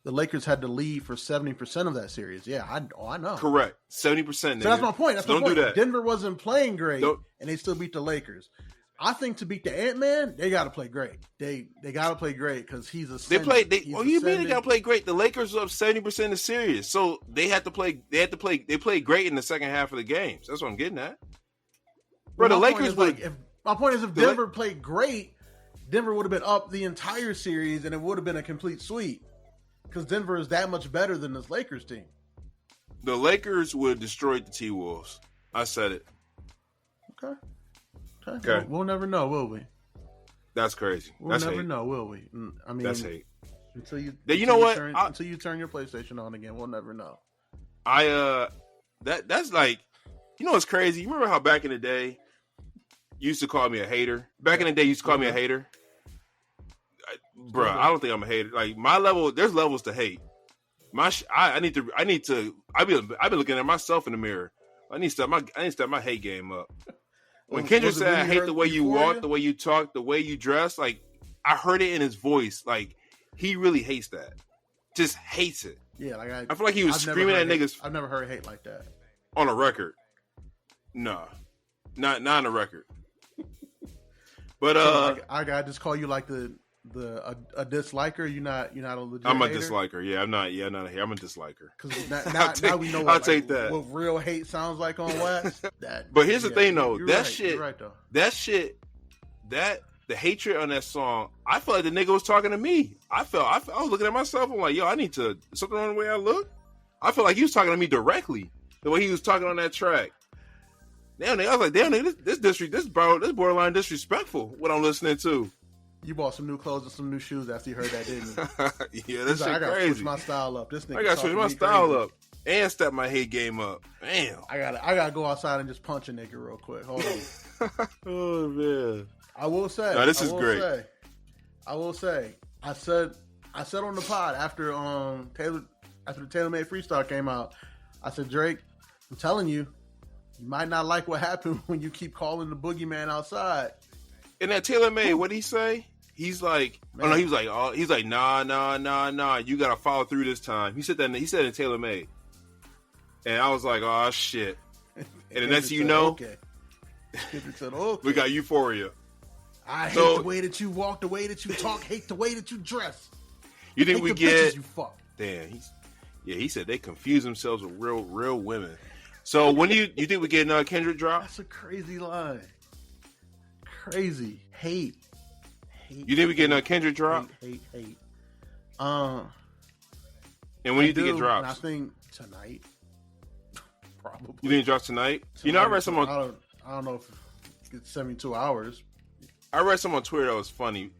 B: The Lakers had to lead for 70% of that series. Yeah, I know.
A: Correct, 70%.
B: So that's my point.
A: Don't do that.
B: Denver wasn't playing great, and they still beat the Lakers. I think to beat the Ant-Man, they got to play great. They got to play great because he's ascending.
A: You mean they got to play great? The Lakers were up 70% of the series, so they had to play. They played great in the second half of the games. That's what I'm getting at. Bro, the Lakers would.
B: My point is, if Denver played great, Denver would have been up the entire series, and it would have been a complete sweep. Because Denver is that much better than this Lakers team.
A: The Lakers would have destroyed the T-Wolves. I said it.
B: Okay. We'll never know, will we?
A: That's crazy.
B: We'll never know, will we? I mean,
A: that's hate.
B: Until you turn your PlayStation on again, we'll never know.
A: That's like, you know what's crazy? You remember how back in the day you used to call me a hater? Back in the day, you used to call me a hater. Bro, I don't think I'm a hater. Like my level, there's levels to hate. I need to. I've been looking at myself in the mirror. I need to step my hate game up. When Kendrick said, "I hate the way you walk, the way you talk, the way you dress," like I heard it in his voice. Like he really hates that. Just hates it.
B: Yeah, like
A: I feel like he was screaming at niggas.
B: I've never heard hate like that
A: on a record. Nah, not on a record. But
B: so I gotta just call you like a disliker. You're not a legit.
A: I'm a
B: hater?
A: disliker. Yeah, I'm not. Yeah, I'm not a hater. I'm a disliker.
B: Because now we know what real hate sounds like on wax.
A: But here's the thing, though. That
B: right,
A: shit.
B: Right, though.
A: That shit. The hatred on that song. I felt like the nigga was talking to me. I was looking at myself. I'm like, yo, I need to something on the way I look. I felt like he was talking to me directly. The way he was talking on that track. Damn, nigga, I was like, damn, nigga, this borderline disrespectful. What I'm listening to.
B: You bought some new clothes and some new shoes after you heard that, didn't you?
A: Yeah, that's like,
B: I gotta
A: crazy.
B: switch my style up. This nigga
A: I gotta switch my style
B: crazy.
A: up and step my hate game up. Damn.
B: I gotta go outside and just punch a nigga real quick. Hold on.
A: Oh man.
B: I will say.
A: No, this is great.
B: I will say. I said on the pod after the Taylor Made Freestyle came out. I said, Drake, I'm telling you, you might not like what happened when you keep calling the boogeyman outside.
A: In that Taylor Made, what'd he say? He's like, man. He's like, nah. You gotta follow through this time. He said that. He said in Taylor Made, and I was like, oh shit. And the next thing you know,
B: okay. Said, okay.
A: We got Euphoria.
B: I hate the way that you walk, the way that you talk, hate the way that you dress.
A: You think we get?
B: You fuck.
A: Damn. He said they confuse themselves with real women. So when do you think we get another Kendrick drop?
B: That's a crazy line. Crazy hate.
A: You think we get another Kendrick drop?
B: Hate.
A: And when do you think it drops?
B: I think tonight. Probably.
A: You think it drops tonight? I read some on.
B: I don't know if it's 72 hours.
A: I read some on Twitter that was funny.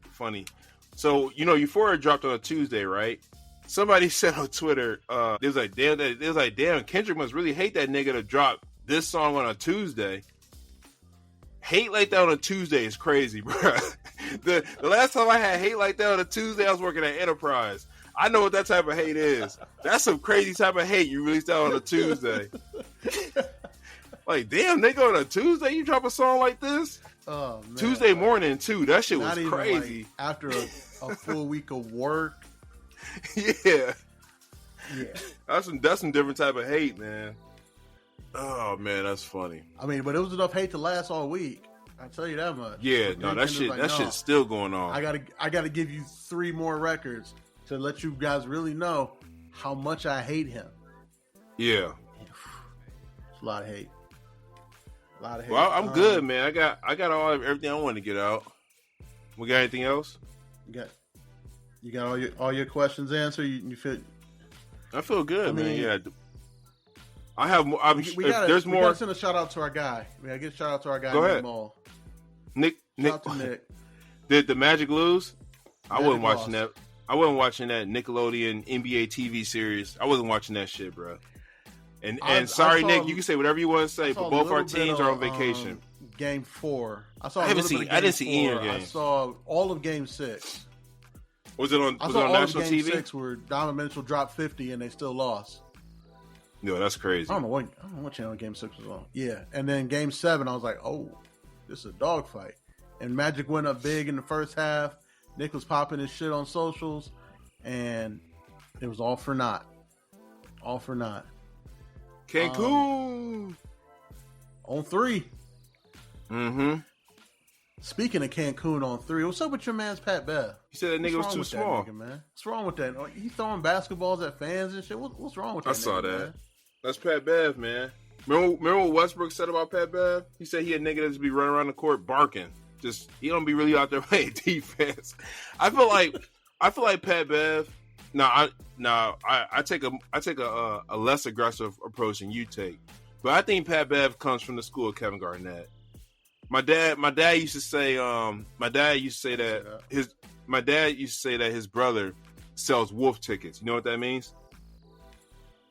A: So Euphoria dropped on a Tuesday, right? Somebody said on Twitter, they was like, damn, Kendrick must really hate that nigga to drop this song on a Tuesday. Hate like that on a Tuesday is crazy, bro. The last time I had hate like that on a Tuesday, I was working at Enterprise. I know what that type of hate is. That's some crazy type of hate you released out on a Tuesday. Like, damn, nigga, on a Tuesday you drop a song like this?
B: Oh, man.
A: Tuesday morning, too. That shit was
B: even
A: crazy.
B: Like after a full week of work.
A: Yeah. That's some different type of hate, man. Oh man, that's funny.
B: I mean, but it was enough hate to last all week. I'll tell you that much.
A: Yeah, no, that shit's still going on.
B: I gotta give you 3 more records to let you guys really know how much I hate him.
A: Yeah.
B: It's a lot of hate.
A: Well, I'm good, man. I got everything I want to get out. We got anything else?
B: You got all your questions answered. You feel?
A: I feel good, man. Yeah. I have more.
B: We gotta send a shout out to our guy. We gotta get a shout out to our guy.
A: Go ahead. Nick.
B: Shout out to Nick.
A: Did the Magic lose? I wasn't
B: lost.
A: watching that. I wasn't watching that Nickelodeon NBA TV series. I wasn't watching that shit, bro. And sorry, Nick, you can say whatever you want to say, but both our teams are on vacation.
B: Game 4. I didn't see
A: any of the games.
B: I saw all of Game 6.
A: Was it on national
B: Game
A: TV?
B: 6 where Donovan Mitchell dropped 50 and they still lost.
A: No, that's crazy.
B: I don't know what channel Game 6 was on. Yeah, and then Game 7, I was like, oh, this is a dogfight. And Magic went up big in the first half. Nick was popping his shit on socials, and it was all for naught. All for naught.
A: Cancun
B: on 3.
A: Mm-hmm.
B: Speaking of Cancun on 3, what's up with your man's Pat Bev?
A: He said that nigga was too small.
B: Nigga, man? What's wrong with that? He throwing basketballs at fans and shit. What's wrong with that?
A: I saw that.
B: Man?
A: That's Pat Bev, man. Remember what Westbrook said about Pat Bev? He said he had nigga that just be running around the court barking. Just he don't be really out there playing defense. I feel like Pat Bev. I take a less aggressive approach than you take, but I think Pat Bev comes from the school of Kevin Garnett. My dad used to say that his brother sells wolf tickets. You know what that means?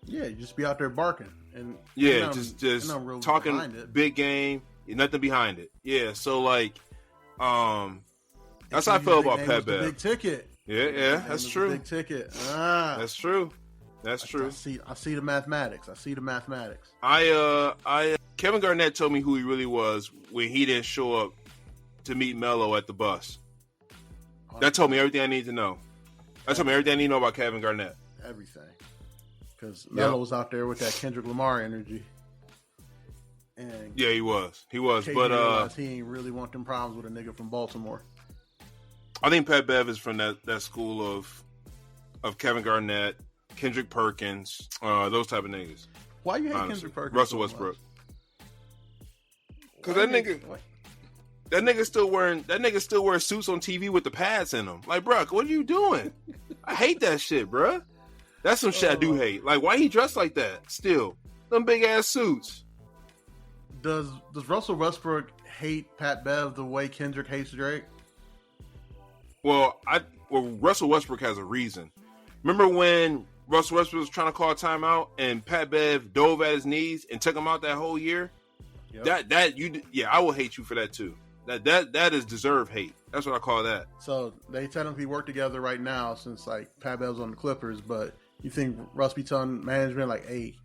B: Yeah, you just be out there barking and
A: just talking big game, nothing behind it. Yeah, so like, that's how I feel about Pat Bev.
B: Big ticket.
A: Yeah, that's true.
B: Big ticket.
A: That's true. That's true.
B: I see the mathematics.
A: Kevin Garnett told me who he really was when he didn't show up to meet Melo at the bus. That told me everything I need to know. That told me everything I need to know about Kevin Garnett.
B: Everything. Because Melo was out there with that Kendrick Lamar energy. And
A: yeah, he was.
B: KD
A: But
B: realized he ain't really want them problems with a nigga from Baltimore.
A: I think Pat Bev is from that school of Kevin Garnett, Kendrick Perkins, those type of niggas.
B: Why you hate Kendrick Perkins?
A: Russell Westbrook. Because that nigga still wears suits on TV with the pads in them. Like, bro, what are you doing? I hate that shit, bro. That's some shit I do hate. Like, why he dressed like that? Still, them big ass suits.
B: Does Russell Westbrook hate Pat Bev the way Kendrick hates Drake?
A: Well, Russell Westbrook has a reason. Remember when Russell Westbrook was trying to call a timeout and Pat Bev dove at his knees and took him out that whole year? Yep. I will hate you for that too. That is deserved hate. That's what I call that. So
B: they technically work together right now since like Pat Bev's on the Clippers, but you think Russ be telling management like, hey,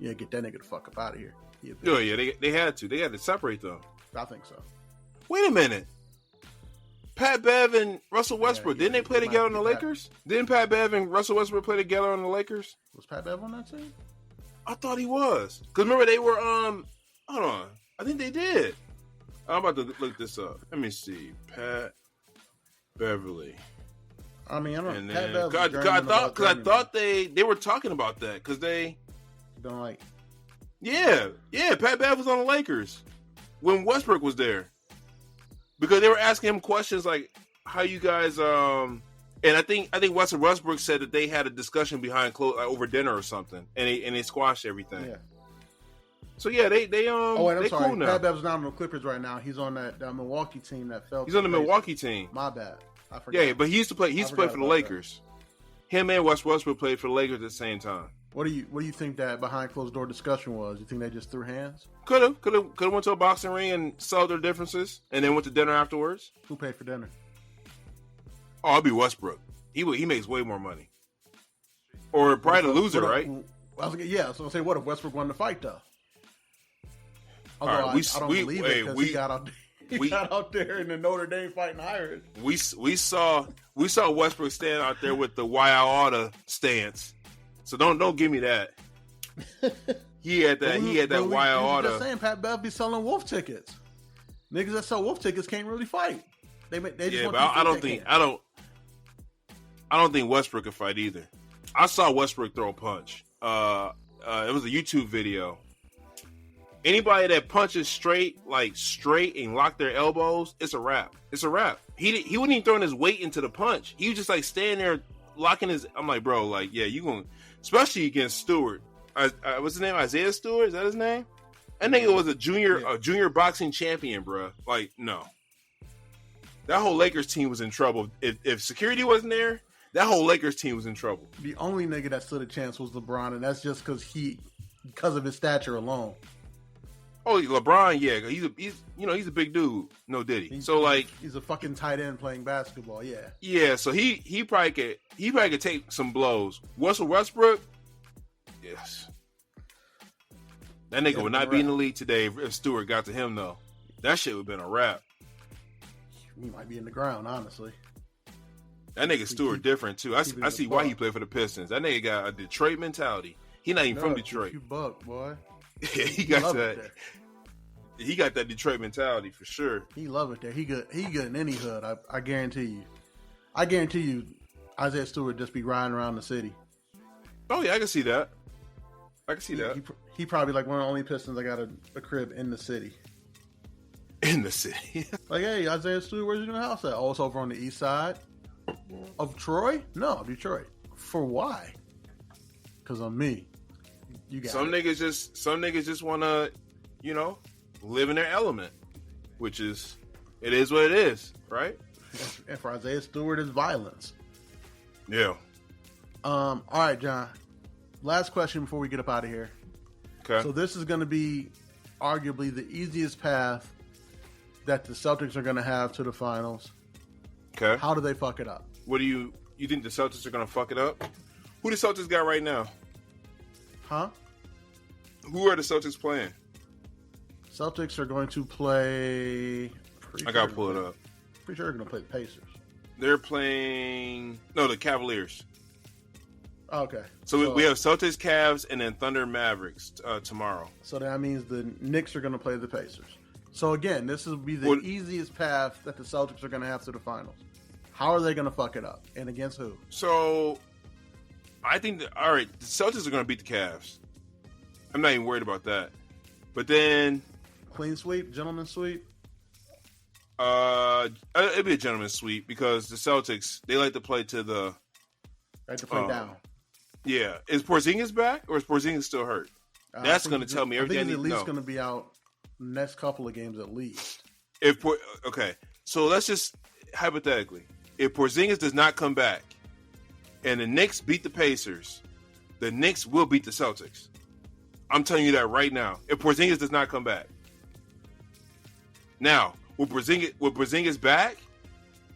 B: get that nigga the fuck up out of here.
A: They had to. They had to separate them.
B: I think so.
A: Wait a minute. Pat Bev and Russell Westbrook, didn't they play together on the Lakers? Didn't Pat Bev and Russell Westbrook play together on the Lakers?
B: Was Pat Bev on that team?
A: I thought he was. Because remember they were, hold on. I think they did. I'm about to look this up. Let me see. Pat Beverly.
B: I mean, I don't
A: and
B: know.
A: Then, I thought they were talking about that because they
B: don't like.
A: Yeah. Pat Bev was on the Lakers when Westbrook was there because they were asking him questions like, "How you guys?" And I think Russell Westbrook said that they had a discussion behind closed over dinner or something, and they squashed everything. Yeah. So yeah, they
B: Oh, wait, I'm sorry.
A: Cool now.
B: Pat Bev's not on the Clippers right now. He's on that Milwaukee team that fell.
A: He's on the Milwaukee team.
B: My bad. I forgot.
A: Yeah, but he used to play. He used to play for the Lakers. That. Him and Westbrook played for the Lakers at the same time.
B: What do you think that behind closed door discussion was? You think they just threw hands?
A: Could have went to a boxing ring and solved their differences, and then went to dinner afterwards.
B: Who paid for dinner?
A: Oh, it'd be Westbrook. He makes way more money. Or probably the loser, right?
B: So I say, what if Westbrook won the fight though? Although
A: right,
B: I don't believe it because he got out there. He got out there in the Notre Dame fighting Irish.
A: We saw Westbrook stand out there with the why I oughta stance. So don't give me that. He had that why I oughta.
B: Just saying, Pat Bev be selling wolf tickets. Niggas that sell wolf tickets can't really fight. They just want
A: I don't think Westbrook can fight either. I saw Westbrook throw a punch. It was a YouTube video. Anybody that punches straight and lock their elbows, it's a wrap. It's a wrap. He wasn't even throwing his weight into the punch. He was just like standing there locking his. I'm like, bro, like, yeah, you gonna, especially against Stewart. What's his name? Isaiah Stewart? Is that his name? That nigga was a junior boxing champion, bro. Like, no. That whole Lakers team was in trouble. If security wasn't there, that whole Lakers team was in trouble.
B: The only nigga that stood a chance was LeBron, and that's just because of his stature alone.
A: Oh, LeBron, yeah, he's a big dude. No Diddy.
B: He's a fucking tight end playing basketball. Yeah.
A: Yeah, so he probably could take some blows. Russell Westbrook, yes. That nigga would not be in the league today if Stewart got to him though. That shit would have been a wrap.
B: He might be in the ground, honestly.
A: That nigga Stewart different too. I see why he played for the Pistons. That nigga got a Detroit mentality. He not even from Detroit.
B: You buck, boy.
A: Yeah, he got that. He got that Detroit mentality for sure.
B: He love it there. He good in any hood. I guarantee you. I guarantee you, Isaiah Stewart just be riding around the city.
A: Oh yeah, I can see that.
B: He probably like one of the only Pistons that got a crib in the city.
A: In the city.
B: Like, hey, Isaiah Stewart, where's your house at? Oh, it's over on the east side of Troy. No, Detroit. For why? Because I'm me.
A: Some niggas just want to, live in their element, which is, it is what it is, right?
B: And for Isaiah Stewart, it's violence.
A: Yeah.
B: All right, John. Last question before we get up out of here.
A: Okay.
B: So this is going to be arguably the easiest path that the Celtics are going to have to the finals.
A: Okay.
B: How do they fuck it up?
A: What do you think the Celtics are going to fuck it up? Who the Celtics got right now?
B: Huh?
A: Who are the Celtics playing?
B: Celtics are going to play.
A: I gotta pull it up.
B: Pretty sure they're going to play the Pacers.
A: They're playing the Cavaliers.
B: Okay.
A: So we have Celtics, Cavs, and then Thunder, Mavericks tomorrow.
B: So that means the Knicks are going to play the Pacers. So again, this will be the easiest path that the Celtics are going to have to the finals. How are they going to fuck it up? And against who?
A: So I think the Celtics are going to beat the Cavs. I'm not even worried about that. But then
B: clean sweep, gentleman's sweep.
A: It'd be a gentleman's sweep because the Celtics, they like to play to the
B: down.
A: Yeah, is Porzingis back or is Porzingis still hurt? That's going to tell me everything. I think
B: he's at least going to be out next couple of games at least.
A: Okay, so let's just hypothetically, if Porzingis does not come back, and the Knicks beat the Pacers, the Knicks will beat the Celtics. I'm telling you that right now. If Porzingis does not come back, now with Porzingis back,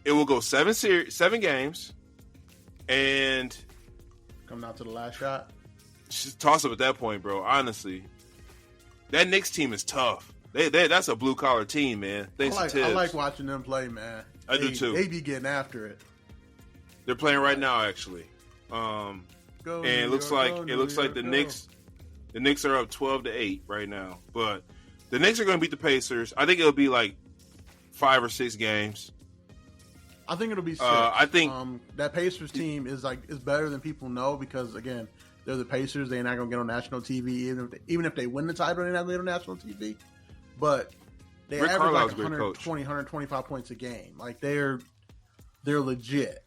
A: it will go 7 games, and
B: come down to the last shot.
A: Just toss up at that point, bro. Honestly, that Knicks team is tough. That's a blue collar team, man.
B: I like watching them play, man.
A: I do too.
B: They be getting after it.
A: They're playing right now, actually. And it looks like the Knicks are up 12-8 right now. But the Knicks are going to beat the Pacers. I think it'll be like 5 or 6 games.
B: I think it'll be 6.
A: I think
B: that Pacers team is better than people know because again, they're the Pacers. They're not going to get on national TV. Even if they win the title, they're not going to get on national TV. But they average like 120, 125 points a game. Like they're legit.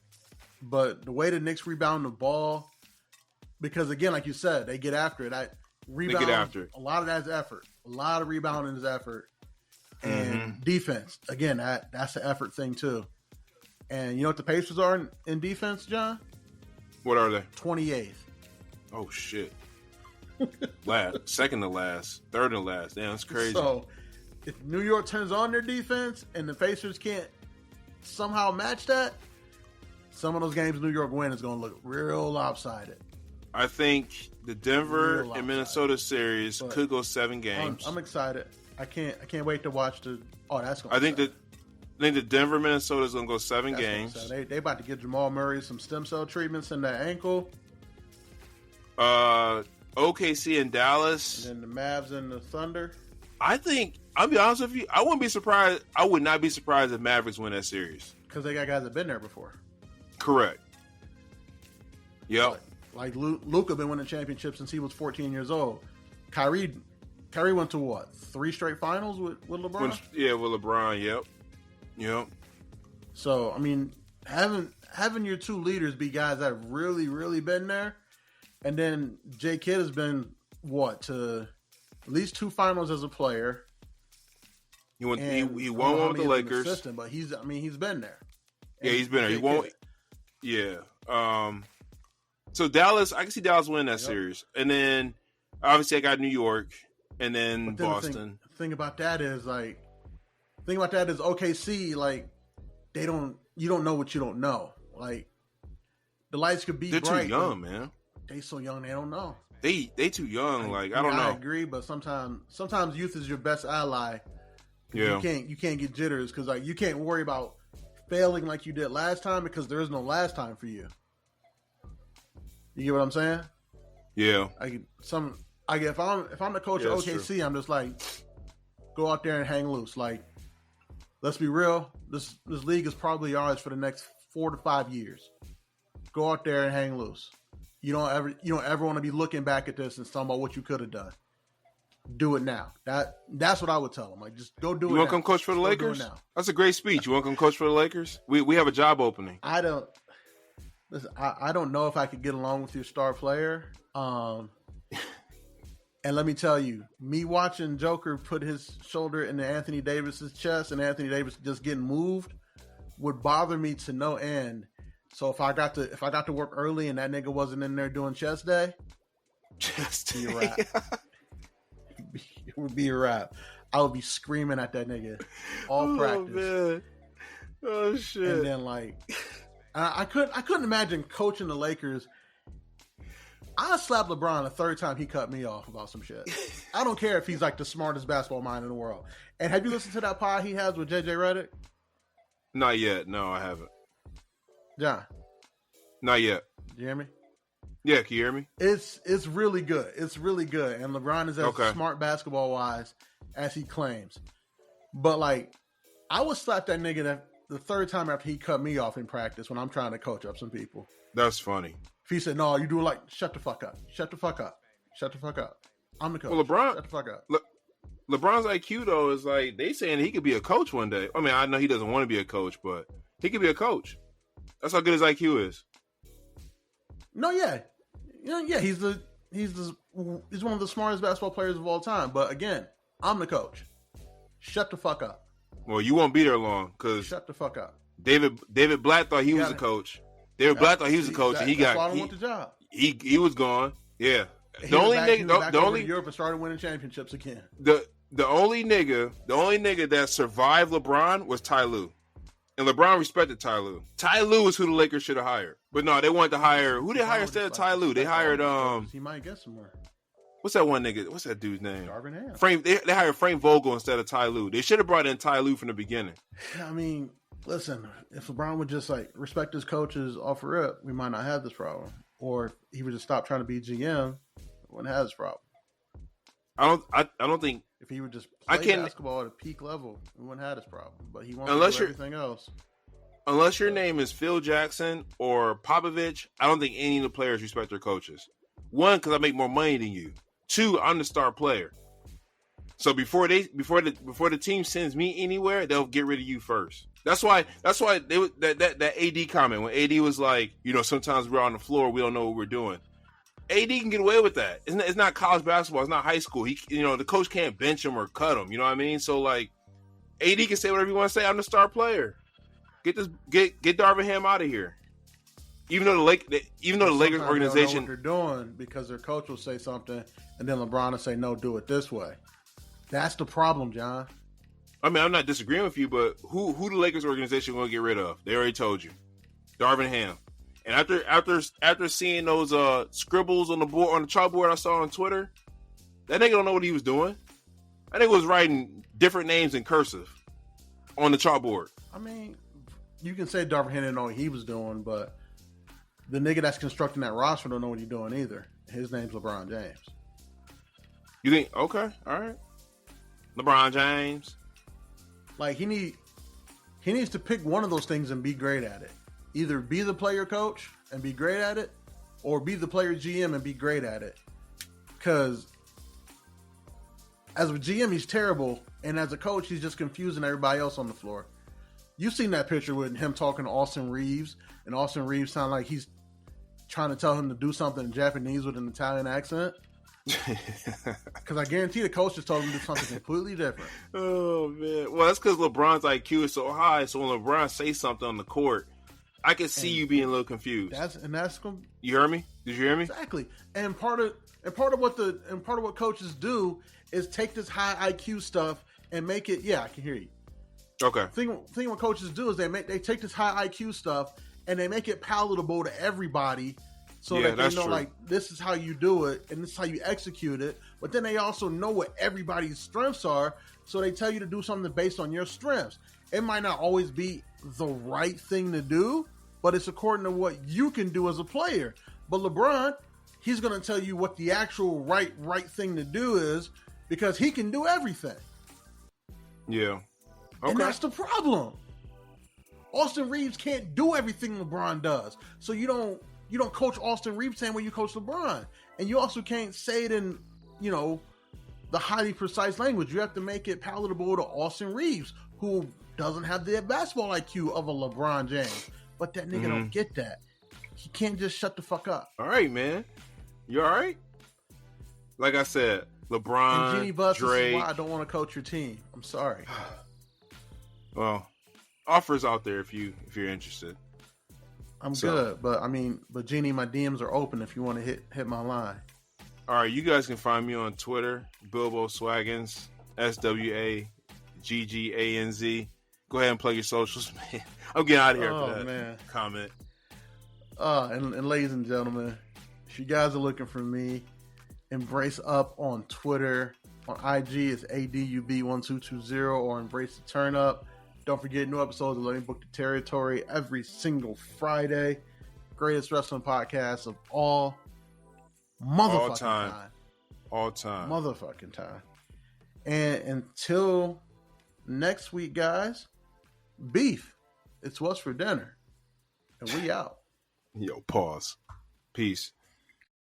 B: But the way the Knicks rebound the ball, because again, like you said, they get after it. They get after it. A lot of that's effort. A lot of rebounding is effort. And defense, again, that's the effort thing too. And you know what the Pacers are in defense, John?
A: What are they?
B: 28th.
A: Oh shit! Second to last, third to last. Damn, that's crazy.
B: So, if New York turns on their defense and the Pacers can't somehow match that, some of those games New York win is going to look real lopsided.
A: I think the Denver and Minnesota series could go 7 games.
B: I'm excited. I can't wait to watch the. Oh, that's going.
A: I think the Denver Minnesota is going to go 7 games.
B: They about to give Jamal Murray some stem cell treatments in that ankle.
A: OKC and Dallas,
B: and then the Mavs and the Thunder.
A: I think I'll be honest with you. I wouldn't be surprised. I would not be surprised if Mavericks win that series
B: because they got guys that been there before.
A: Correct. Yep.
B: Like Luka been winning championships since he was 14 years old. Kyrie went to what? 3 straight finals with LeBron?
A: With LeBron. Yep.
B: So I mean, having your 2 leaders be guys that have really, really been there, and then J. Kidd has been to at least 2 finals as a player. He won
A: one with the Lakers,
B: but he's been there.
A: Yeah, he's been there. He won't. Yeah. So Dallas, I can see Dallas win that series, and then obviously I got New York, and then Boston.
B: The thing about that is OKC. Like you don't know what you don't know. Like the lights could be.
A: They're
B: bright,
A: too young, man.
B: They so young, they don't know.
A: They too young. I don't know.
B: I agree, but sometimes youth is your best ally.
A: Yeah.
B: You can't get jitters because you can't worry about failing like you did last time because there is no last time for you. You get what I'm saying?
A: Yeah.
B: If I'm the coach of OKC, I'm just like, go out there and hang loose. Like, let's be real. This league is probably ours for the next 4 to 5 years. Go out there and hang loose. You don't ever want to be looking back at this and talking about what you could have done. Do it now. That's what I would tell them. Like, just go do it.
A: You want to come coach for the Lakers? That's a great speech. You want to come coach for the Lakers? We have a job opening.
B: I don't know if I could get along with your star player. And let me tell you, me watching Joker put his shoulder into Anthony Davis's chest and Anthony Davis just getting moved would bother me to no end. So if I got to work early and that nigga wasn't in there doing chest day, be a wrap. It would be a wrap. I would be screaming at that nigga all practice.
A: Man. Oh shit!
B: And then I couldn't imagine coaching the Lakers I slapped LeBron the third time he cut me off about some shit. I don't care if he's like the smartest basketball mind in the world. And have you listened to that pod he has with JJ Redick?
A: Not yet. No, I haven't.
B: John.
A: Not yet.
B: You hear me?
A: Yeah, can you hear me?
B: It's really good. It's really good. And LeBron is as
A: Okay.
B: smart basketball-wise as he claims. But, like, I would slap that nigga the third time after he cut me off in practice when I'm trying to coach up some people.
A: That's funny.
B: If he said, no, you do it like, shut the fuck up. Shut the fuck up. Shut the fuck up. I'm the coach.
A: Well, LeBron,
B: shut the fuck up.
A: LeBron's IQ, though, is like, they saying he could be a coach one day. I mean, I know he doesn't want to be a coach, but he could be a coach. That's how good his IQ is.
B: No, yeah. Yeah, he's one of the smartest basketball players of all time. But again, I'm the coach. Shut the fuck up.
A: Well, you won't be there long because
B: Shut the fuck up.
A: David Blatt thought he was a coach. David Blatt thought he was a coach, and
B: that's why I don't want the job.
A: He was gone. Yeah,
B: He
A: the
B: was
A: only
B: back- he was
A: nigga,
B: back
A: the
B: over
A: only
B: in Europe and started winning championships again.
A: the only nigga that survived LeBron was Ty Lue. And LeBron respected Ty Lue. Ty Lue is who the Lakers should have hired. But no, they wanted to hire who they hired instead of Ty Lue? They hired
B: He might get somewhere.
A: what's that one nigga? What's that dude's name?
B: Darvin Ham.
A: They hired Frank Vogel instead of Ty Lue. They should have brought in Ty Lue from the beginning.
B: I mean, listen, if LeBron would just like respect his coaches off rip, we might not have this problem. Or if he would just stop trying to be GM, we wouldn't have this problem.
A: I don't think
B: If he would just play basketball at a peak level, we wouldn't have this problem. But he wants to do everything else.
A: unless your name is Phil Jackson or Popovich, I don't think any of the players respect their coaches. One, because I make more money than you. Two, I'm the star player. So before the team sends me anywhere, they'll get rid of you first. That's why that AD comment when AD was like, sometimes we're on the floor, we don't know what we're doing. AD can get away with that. It's not college basketball. It's not high school. The coach can't bench him or cut him. You know what I mean? So like, AD can say whatever you want to say. I'm the star player. Get Darvin Ham out of here. Even though the Lakers organization,
B: they don't know what they're doing because their coach will say something and then LeBron will say, "No, do it this way." That's the problem, John.
A: I mean, I'm not disagreeing with you, but who the Lakers organization going to get rid of? They already told you, Darvin Ham. And after seeing those scribbles on the chalkboard I saw on Twitter, that nigga don't know what he was doing. That nigga was writing different names in cursive on the chalkboard.
B: I mean, you can say Darvin Ham didn't know what he was doing, but the nigga that's constructing that roster don't know what he's doing either. His name's LeBron James.
A: You think? Okay, all right. LeBron James.
B: Like he needs to pick one of those things and be great at it. Either be the player coach and be great at it, or be the player GM and be great at it. Because as a GM, he's terrible, and as a coach, he's just confusing everybody else on the floor. You've seen that picture with him talking to Austin Reeves, and Austin Reeves sound like he's trying to tell him to do something in Japanese with an Italian accent. Because I guarantee the coach just told him to do something completely different.
A: Oh man! Well, that's because LeBron's IQ is so high. So when LeBron says something on the court, I can see you being a little confused. You heard me? Did you hear me?
B: Exactly. And part of what coaches do is take this high IQ stuff and make it. Yeah, I can hear you.
A: Okay.
B: Thing what coaches do is they take this high IQ stuff and they make it palatable to everybody, so that they know like this is how you do it and this is how you execute it. But then they also know what everybody's strengths are, so they tell you to do something based on your strengths. It might not always be the right thing to do, but it's according to what you can do as a player. But LeBron, he's going to tell you what the actual right thing to do is because he can do everything.
A: Yeah. Okay.
B: And that's the problem. Austin Reeves can't do everything LeBron does. So you don't coach Austin Reeves the same way you coach LeBron. And you also can't say it in, the highly precise language. You have to make it palatable to Austin Reeves, who doesn't have the basketball IQ of a LeBron James. But that nigga don't get that. He can't just shut the fuck up.
A: All right, man. You all right? Like I said, LeBron,
B: and Jeannie Buss,
A: Drake.
B: This is why I don't want to coach your team. I'm sorry.
A: Well, offers out there if you're interested.
B: I'm good, but Jeannie, my DMs are open if you want to hit my line.
A: All right, you guys can find me on Twitter, Bilbo Swaggins, SWAGGANZ. Go ahead and plug your socials, man. I'm getting out of here for that comment.
B: And ladies and gentlemen, If you guys are looking for me, Embrace Up on Twitter. On IG, it's ADUB1220 or Embrace the Turn Up. Don't forget, new episodes of Let Me Book the Territory every single Friday. Greatest wrestling podcast of all motherfucking time.
A: All time.
B: Motherfucking time. And until next week, guys, beef. It's what's for dinner. And we out.
A: Yo, pause. Peace.